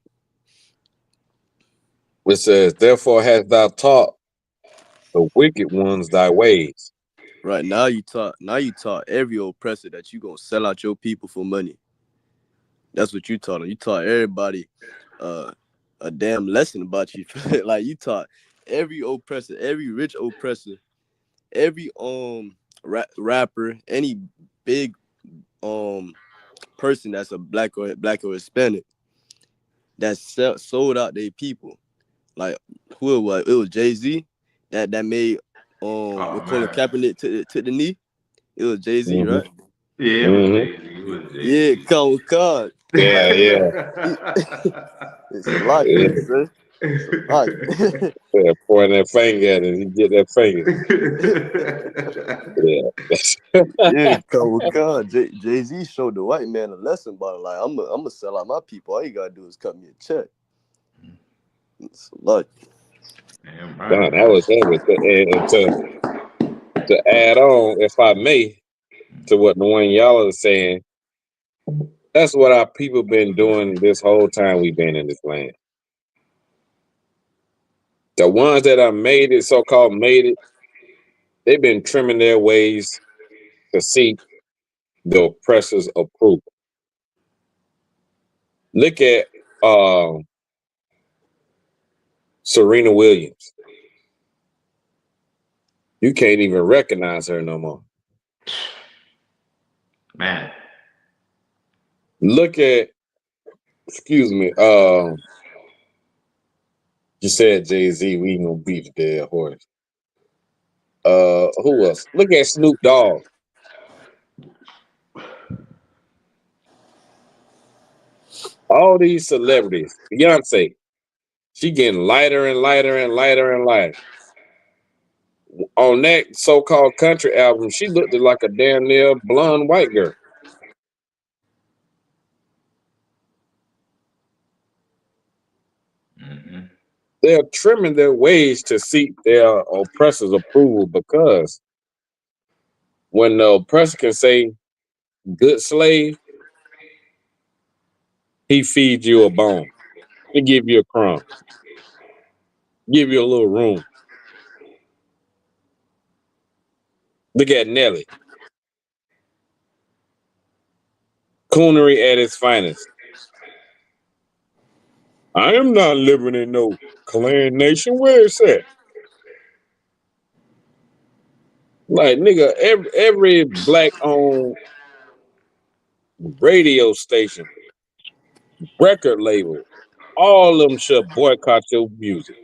Which says, therefore hast thou taught the wicked ones thy ways. Right now you taught every oppressor that you gonna sell out your people for money. That's what you taught them. You taught everybody a damn lesson about you. Like you taught every oppressor, every rich oppressor, every rapper, any big person that's a black or Hispanic that sold out their people. Like who it was? It was Jay-Z that made Oh Colin man. Kaepernick to the knee. It was Jay-Z, Mm-hmm. right? Yeah, it was Mm-hmm. Jay-Z. It was Yeah, Jay-Z. come. Yeah, Like yeah, it's a lot, yeah. sir. It's a lot. Yeah, pointing that finger at it, he get that finger. Yeah. Yeah, come. Jay-Z showed the white man a lesson about it. Like I'm gonna sell out my people. All you gotta do is cut me a check. It's a lot. Damn God, right, that man. was heavy. And to add on, if I may, to what the one y'all are saying, that's what our people been doing this whole time we've been in this land. The ones that are made it, so-called made it, they've been trimming their ways to seek the oppressor's approval. Look at Serena Williams. You can't even recognize her no more. Man. Look at, excuse me, you said Jay-Z, we ain't gonna beat the dead horse. Who else? Look at Snoop Dogg. All these celebrities. Beyonce, she getting lighter and lighter and lighter and lighter. On that so-called country album, she looked like a damn near blonde white girl. They're trimming their ways to seek their oppressor's approval, because when the oppressor can say, good slave, he feeds you a bone. He give you a crumb, give you a little room. Look at Nelly. Coonery at its finest. I am not living in no clan nation. Where is that? Like, nigga, every black-owned radio station, record label, all of them should boycott your music.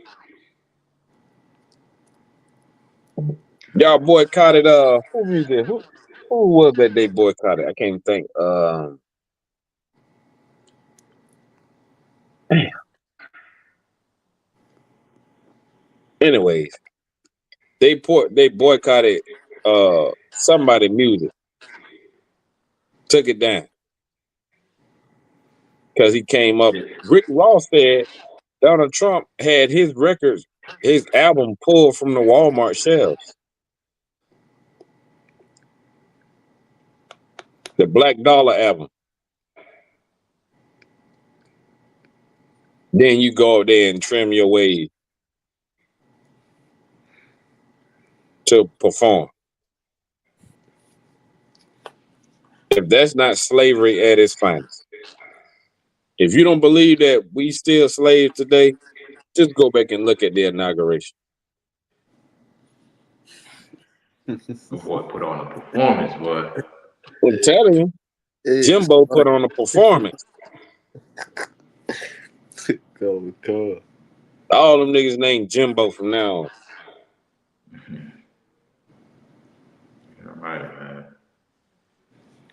Y'all boycotted who music? Who was that they boycotted? I can't think. Anyways, they boycotted somebody music, took it down because he came up. Rick Ross said Donald Trump had his records, his album pulled from the Walmart shelves. The Black Dollar album. Then you go up there and trim your way to perform. If that's not slavery at its finest. If you don't believe that we still slaves today, just go back and look at the inauguration. The boy put on a performance, boy. I'm telling you, Hey, Jimbo put on a performance. come. All them niggas named Jimbo from now on. right, man.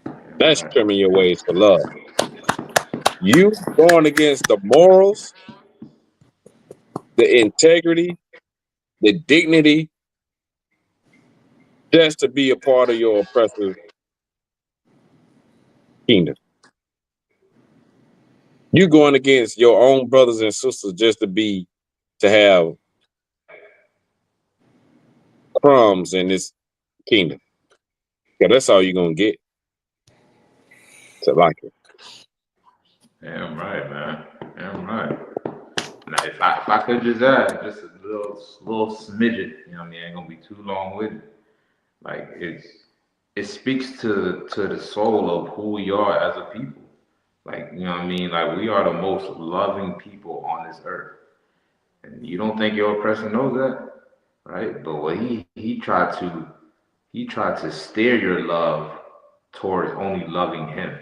Damn That's right. trimming your ways for love. You going against the morals, the integrity, the dignity, just to be a part of your oppressor's kingdom. You going against your own brothers and sisters just to have crumbs in this kingdom. Yeah, that's all you're gonna get to like it. Damn right, man. Damn right. Now, if I could just add just a little smidget, you know what I mean? Ain't gonna be too long with it. Like it speaks to the soul of who we are as a people. Like, you know what I mean? Like we are the most loving people on this earth. And you don't think your oppressor knows that, right? But what he tried to steer your love towards only loving him.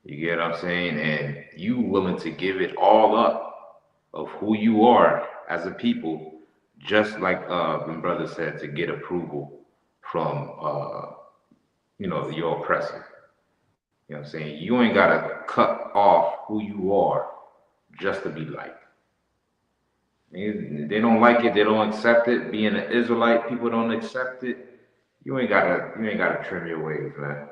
You get what I'm saying? And you willing to give it all up of who you are as a people, just like my brother said, to get approval from your oppressor. You know what I'm saying? You ain't gotta cut off who you are just to be liked. They don't like it, they don't accept it. Being an Israelite, people don't accept it. You ain't gotta trim your ways, man.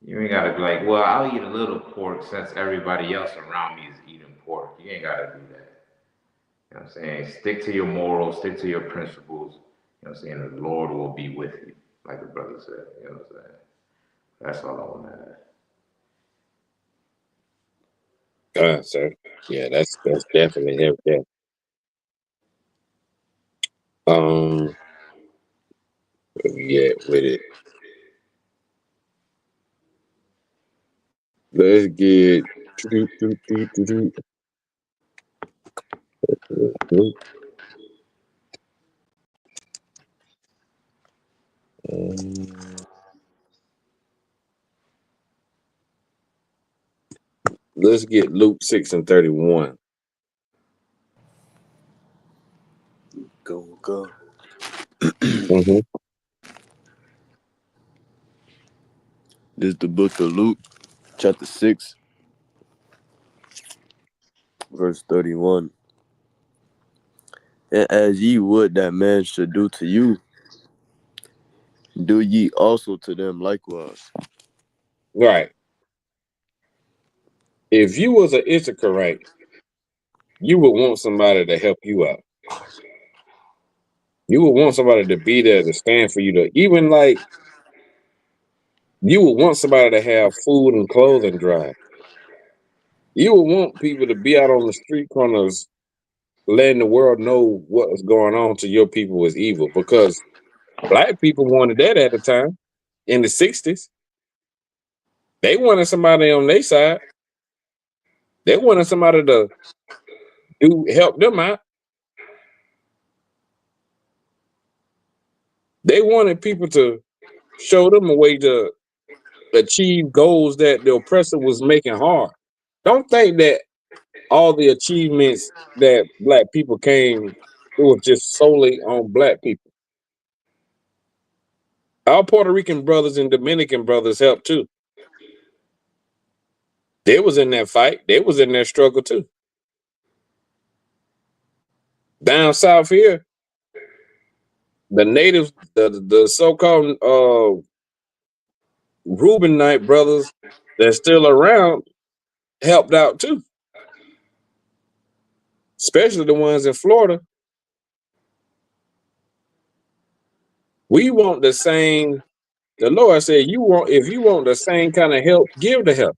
You ain't gotta be like, well, I'll eat a little pork since everybody else around me is eating pork. You ain't gotta do that. You know what I'm saying? Stick to your morals, stick to your principles. You know what I'm saying? The Lord will be with you, like the brother said. You know what I'm saying? That's all I want to add. Sir. Yeah, that's definitely him. Yeah. Um, yeah, with it. Let's get. Let's get Luke 6:31. Go. Mm-hmm. This is the book of Luke, chapter 6, verse 31. And as ye would that man should do to you, do ye also to them likewise. Right. If you was an Issacharite, you would want somebody to help you out. You would want somebody to be there to stand for you to even like you would want somebody to have food and clothing dry. You would want people to be out on the street corners letting the world know what was going on to your people was evil because black people wanted that at the time in the 60s. They wanted somebody on their side. They wanted somebody to help them out. They wanted people to show them a way to achieve goals that the oppressor was making hard. Don't think that all the achievements that black people came, it was just solely on black people. Our Puerto Rican brothers and Dominican brothers helped too. They was in that fight. They was in that struggle too. Down south here, the natives, the so-called Reubenite brothers that's still around helped out too, especially the ones in Florida. We want the same. The Lord said, if you want the same kind of help, give the help.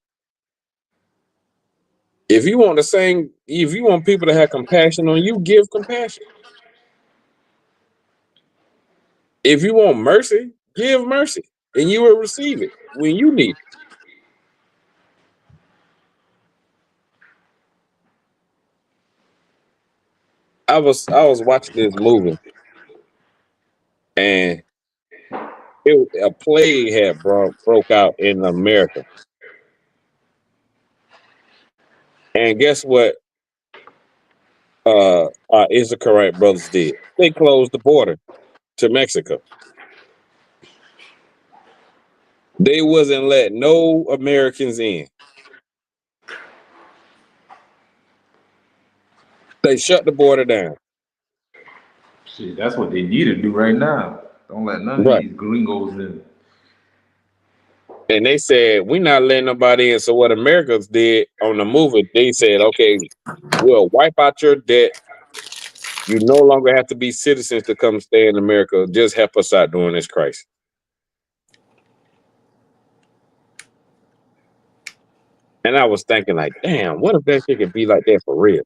If you want people to have compassion on you, give compassion. If you want mercy, give mercy, and you will receive it when you need it. I was watching this movie, and a plague had broke out in America. And guess what? Issacharite brothers did. They closed the border to Mexico. They wasn't letting no Americans in. They shut the border down. Shit, that's what they need to do right now. Don't let none of Right. these gringos in. And they said, we're not letting nobody in. So what Americans did on the movie, they said, okay, we'll wipe out your debt. You no longer have to be citizens to come stay in America. Just help us out during this crisis. And I was thinking, like, damn, what if that shit could be like that for real?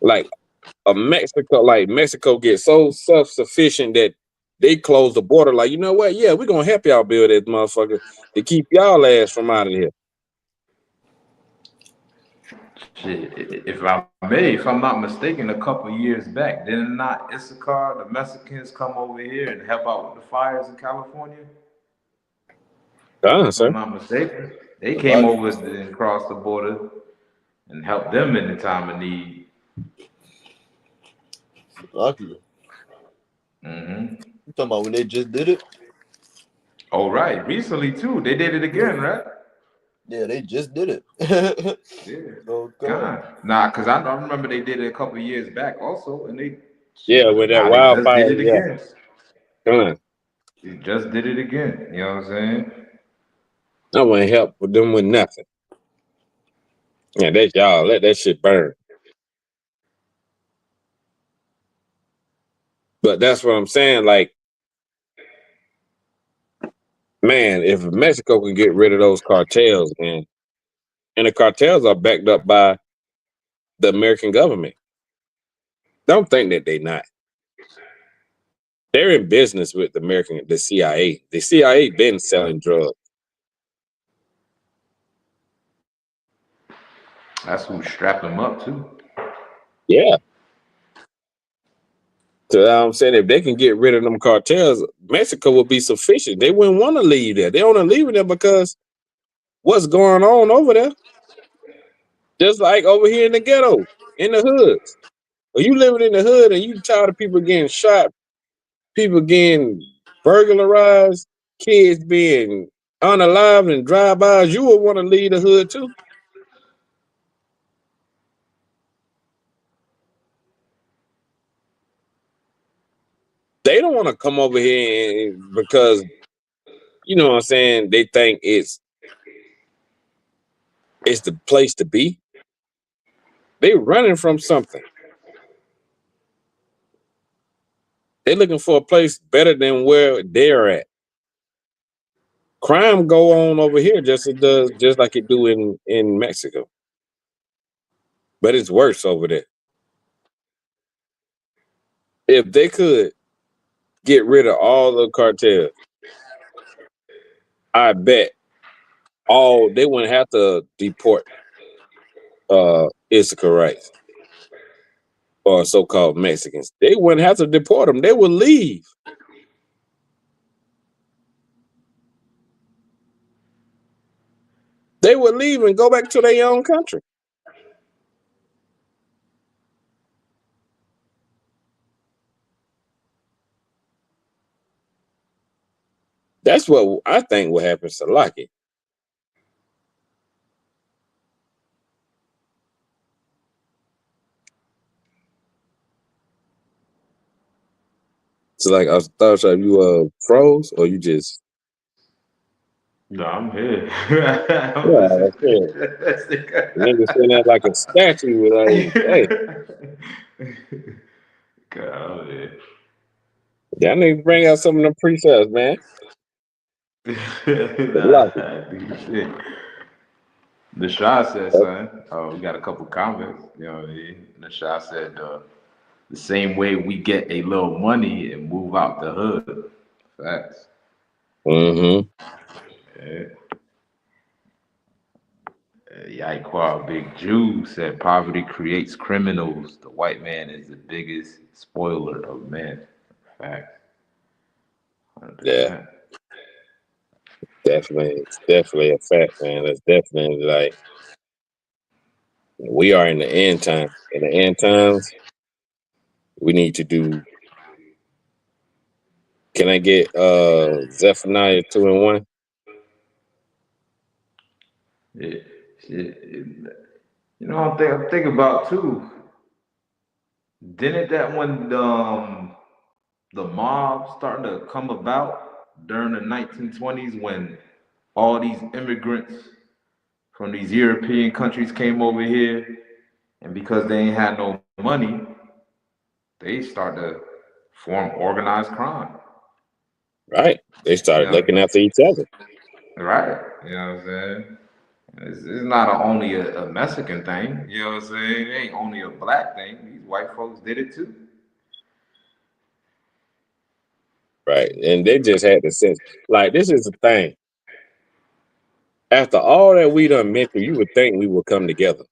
Like Mexico gets so self-sufficient that they close the border. Like, you know what? Yeah, we're gonna help y'all build this motherfucker to keep y'all ass from out of here. Shit, if I'm not mistaken, a couple years back, did not Issachar, the Mexicans, come over here and help out with the fires in California? If I'm Sir. not mistaken, they came Salakia. over and crossed the border and helped them in the time of need. Salakia. Hmm. You talking about when they just did it? Oh, right. Recently, too. They did it again, right? Yeah, they just did it. Yeah. So God. God. Nah, because I remember they did it a couple years back also, and they, Yeah, shit, with that now they just did wildfire, it yeah. again. Done. They just did it again. You know what I'm saying? I want to help with them with nothing. Yeah, that's y'all. Let that shit burn. But that's what I'm saying. Like, man, if Mexico can get rid of those cartels, man, and the cartels are backed up by the American government. Don't think that they not. They're in business with the CIA. The CIA been selling drugs. That's who strapped them up, too. Yeah. So I'm saying if they can get rid of them cartels, Mexico will be sufficient. They wouldn't want to leave there. They only leaving there because what's going on over there? Just like over here in the ghetto, in the hoods. Or you living in the hood and you tired of people getting shot, people getting burglarized, kids being unalived and drive-bys, you would want to leave the hood too. They don't want to come over here because, you know what I'm saying, they think it's the place to be. They running from something. They're looking for a place better than where they're at. Crime go on over here just like it do in Mexico. But it's worse over there. If they could get rid of all the cartels, I bet they wouldn't have to deport Issacharites or so-called Mexicans. They wouldn't have to deport them. They would leave. They would leave and go back to their own country. That's what I think will happen to Lucky. So like I thought you froze or you just No, I'm here. I'm yeah, listening. that's it. The nigga sitting there like a statue like, hey, God, I'm here. y'all need to bring out some of them precepts, man. Lucky. Nah, dude, shit. The Shah said, son, oh, we got a couple comments. You know what I mean? The Shah said, the same way we get a little money and move out the hood. Facts. Mm-hmm. Yeah. Yaiqua Big Jew said, poverty creates criminals. The white man is the biggest spoiler of men. Facts. Yeah, 100%. definitely. It's definitely a fact, man. That's definitely like we are in the end time. In the end times, we need to Can I get Zephaniah 2:1? Yeah, you know, I'm thinking about too. Didn't that when the mob starting to come about during the 1920s when all these immigrants from these European countries came over here, and because they ain't had no money, they start to form organized crime. Right. They You started know, looking after each other. right? You know what I'm saying? It's not only a Mexican thing. You know what I'm saying? It ain't only a black thing. These white folks did it too. Right. And they just had the sense. Like, this is the thing. After all that we done been through, you would think we would come together.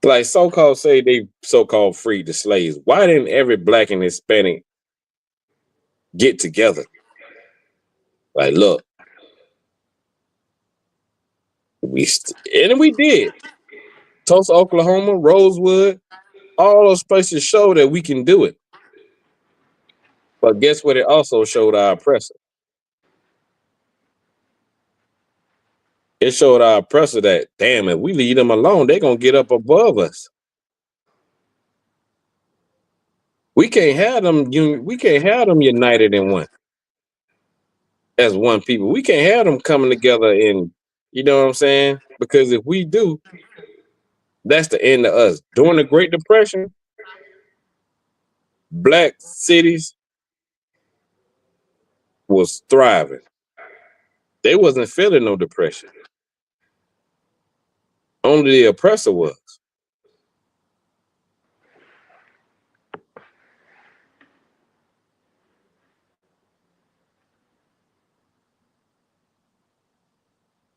Like so-called say they so-called freed the slaves. Why didn't every black and Hispanic get together? Like, look, and we did. Tulsa, Oklahoma, Rosewood, all those places show that we can do it. But guess what? It also showed our oppressor. It showed our oppressor that, damn, if we leave them alone, they're gonna get up above us. We can't have them. We can't have them united in one as one people. We can't have them coming together in. You know what I'm saying? Because if we do, that's the end of us. During the Great Depression, black cities was thriving. They wasn't feeling no depression. Only the oppressor was.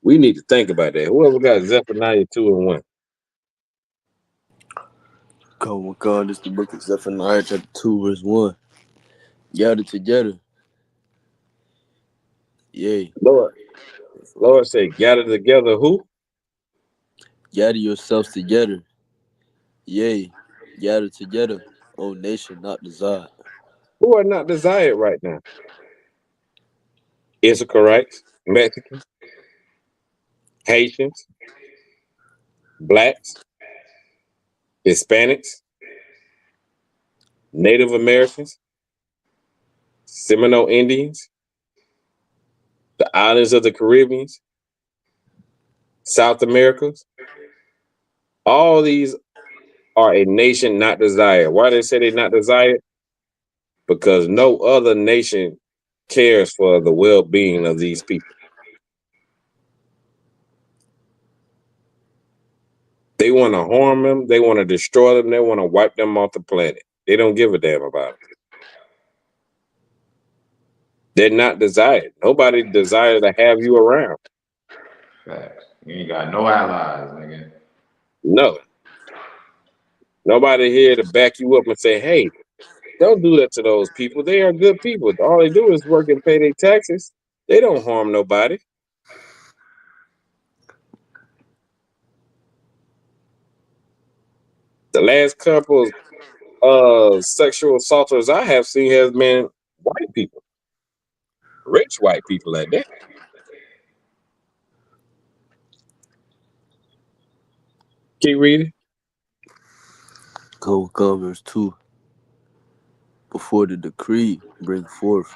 We need to think about that. Whoever got Zephaniah 2:1. Come on, God, this is the book of Zephaniah, chapter 2, verse 1. Gather together, yea, Lord said, gather together who? gather yourselves together, yea, gather together, O nation not desired. Who are not desired right now? Israelites, Mexicans, Haitians, blacks, Hispanics, Native Americans, Seminole Indians, the islands of the Caribbean, South Americas. All these are a nation not desired. Why they say they're not desired? Because no other nation cares for the well-being of these people. They want to harm them. They want to destroy them. They want to wipe them off the planet. They don't give a damn about them. They're not desired. Nobody desires to have you around. Facts. You ain't got no allies, nigga. No. Nobody here to back you up and say, hey, don't do that to those people. They are good people. All they do is work and pay their taxes. They don't harm nobody. The last couple sexual assaulters I have seen has been white people, rich white people at that. Keep reading. Come on, verse 2. Before the decree bring forth,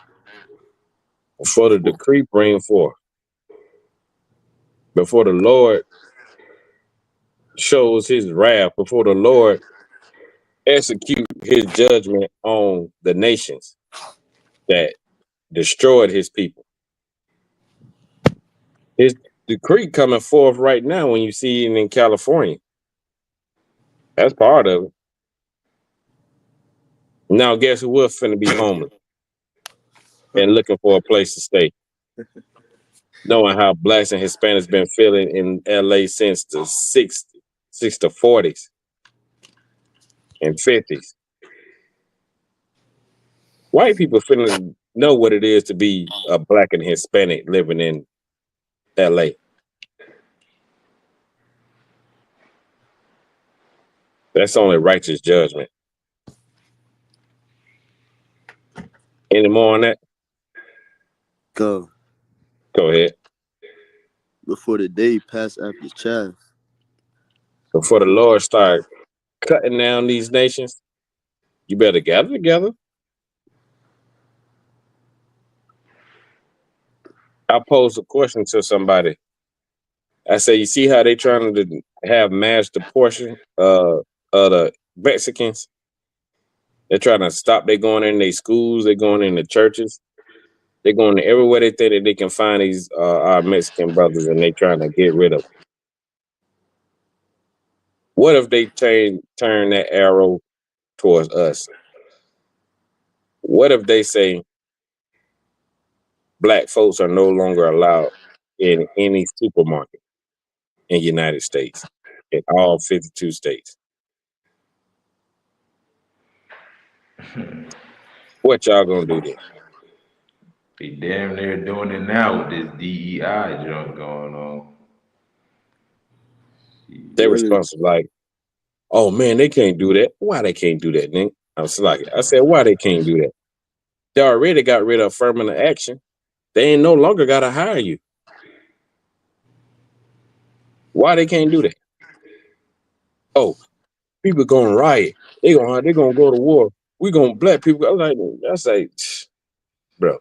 Before the before, decree bring forth, before the Lord shows his wrath, before the Lord execute his judgment on the nations that destroyed his people. His decree coming forth right now when you see it in California. That's part of it. Now, guess who was finna be homeless and looking for a place to stay? Knowing how blacks and Hispanics been feeling in LA since the 60s, the 40s and 50s. White people finna know what it is to be a black and Hispanic living in LA. That's only righteous judgment. Any more on that? Go. Go ahead. Before the day pass after chaff. Before the Lord start cutting down these nations, you better gather together. I posed a question to somebody. I say, you see how they trying to have mass deportation of the Mexicans? They're trying to stop. They going in their schools. They going in the churches. They going to everywhere they think that they can find these our Mexican brothers, and they trying to get rid of them. What if they turn that arrow towards us? What if they say black folks are no longer allowed in any supermarket in the United States, in all 52 states? What y'all gonna do then? They damn near doing it now with this DEI junk going on. Their What is response is like, "Oh man, they can't do that. Why they can't do that, Nick?" I was like, I said, "Why they can't do that? They already got rid of affirmative action. They ain't no longer gotta hire you. Why they can't do that? Oh, people gonna riot. They gonna go to war. We gonna black people." I say, bro,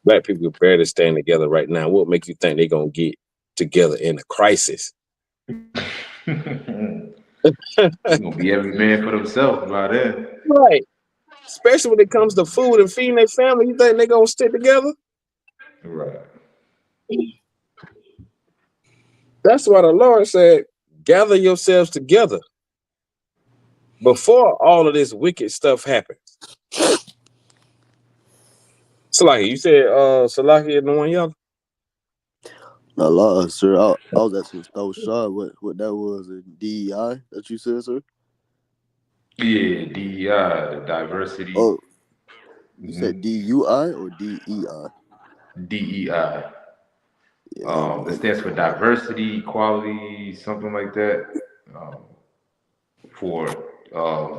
black people barely stand together right now. What make you think they gonna get together in a crisis? It's gonna be every man for themselves by then. Right. Especially when it comes to food and feeding their family, you think they gonna stick together? Right. That's why the Lord said, gather yourselves together before all of this wicked stuff happens. Salaki, you said Salaki and the one y'all? a lot, sir? I was asking Star Shard what that was a DEI that you said, sir? Yeah, DEI, diversity. Oh, you Mhm. said DUI or DEI? DEI. Yeah, I don't It know. stands for diversity, equality, something like that. Um, for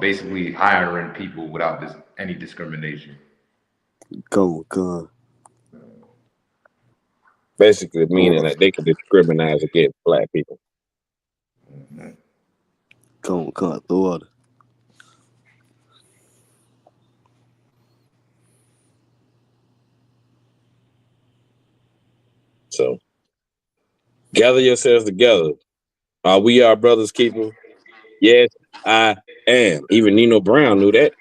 basically hiring people without any discrimination. Come. Basically meaning that they can discriminate against black people. Come, throw out. So gather yourselves together. Are we our brother's keeper? Yes, I am. Even Nino Brown knew that.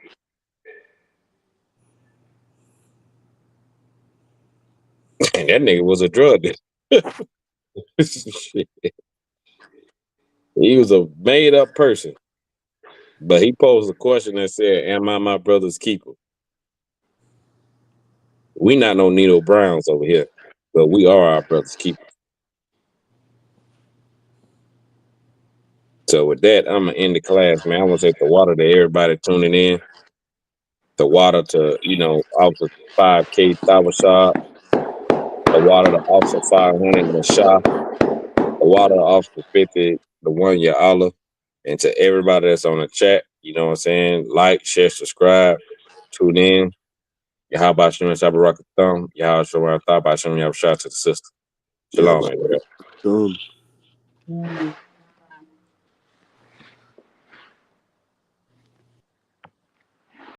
And that nigga was a drug dealer. Shit. He was a made up person. But he posed a question that said, am I my brother's keeper? We not no Nino Browns over here, but we are our brother's keeper. So with that, I'm gonna end the class, man. I want to say the water to everybody tuning in. The water to, Officer 5K Thawashab, the water to Officer 500 in the Shah, the water to Officer 50, the one ya Allah, and to everybody that's on the chat, you know what I'm saying? Like, share, subscribe, tune in. Yahawadah Shem Shabarakat Yahawadah Shem Thought by Shem Yahweh to the sister. Shalom, Yeah, man. but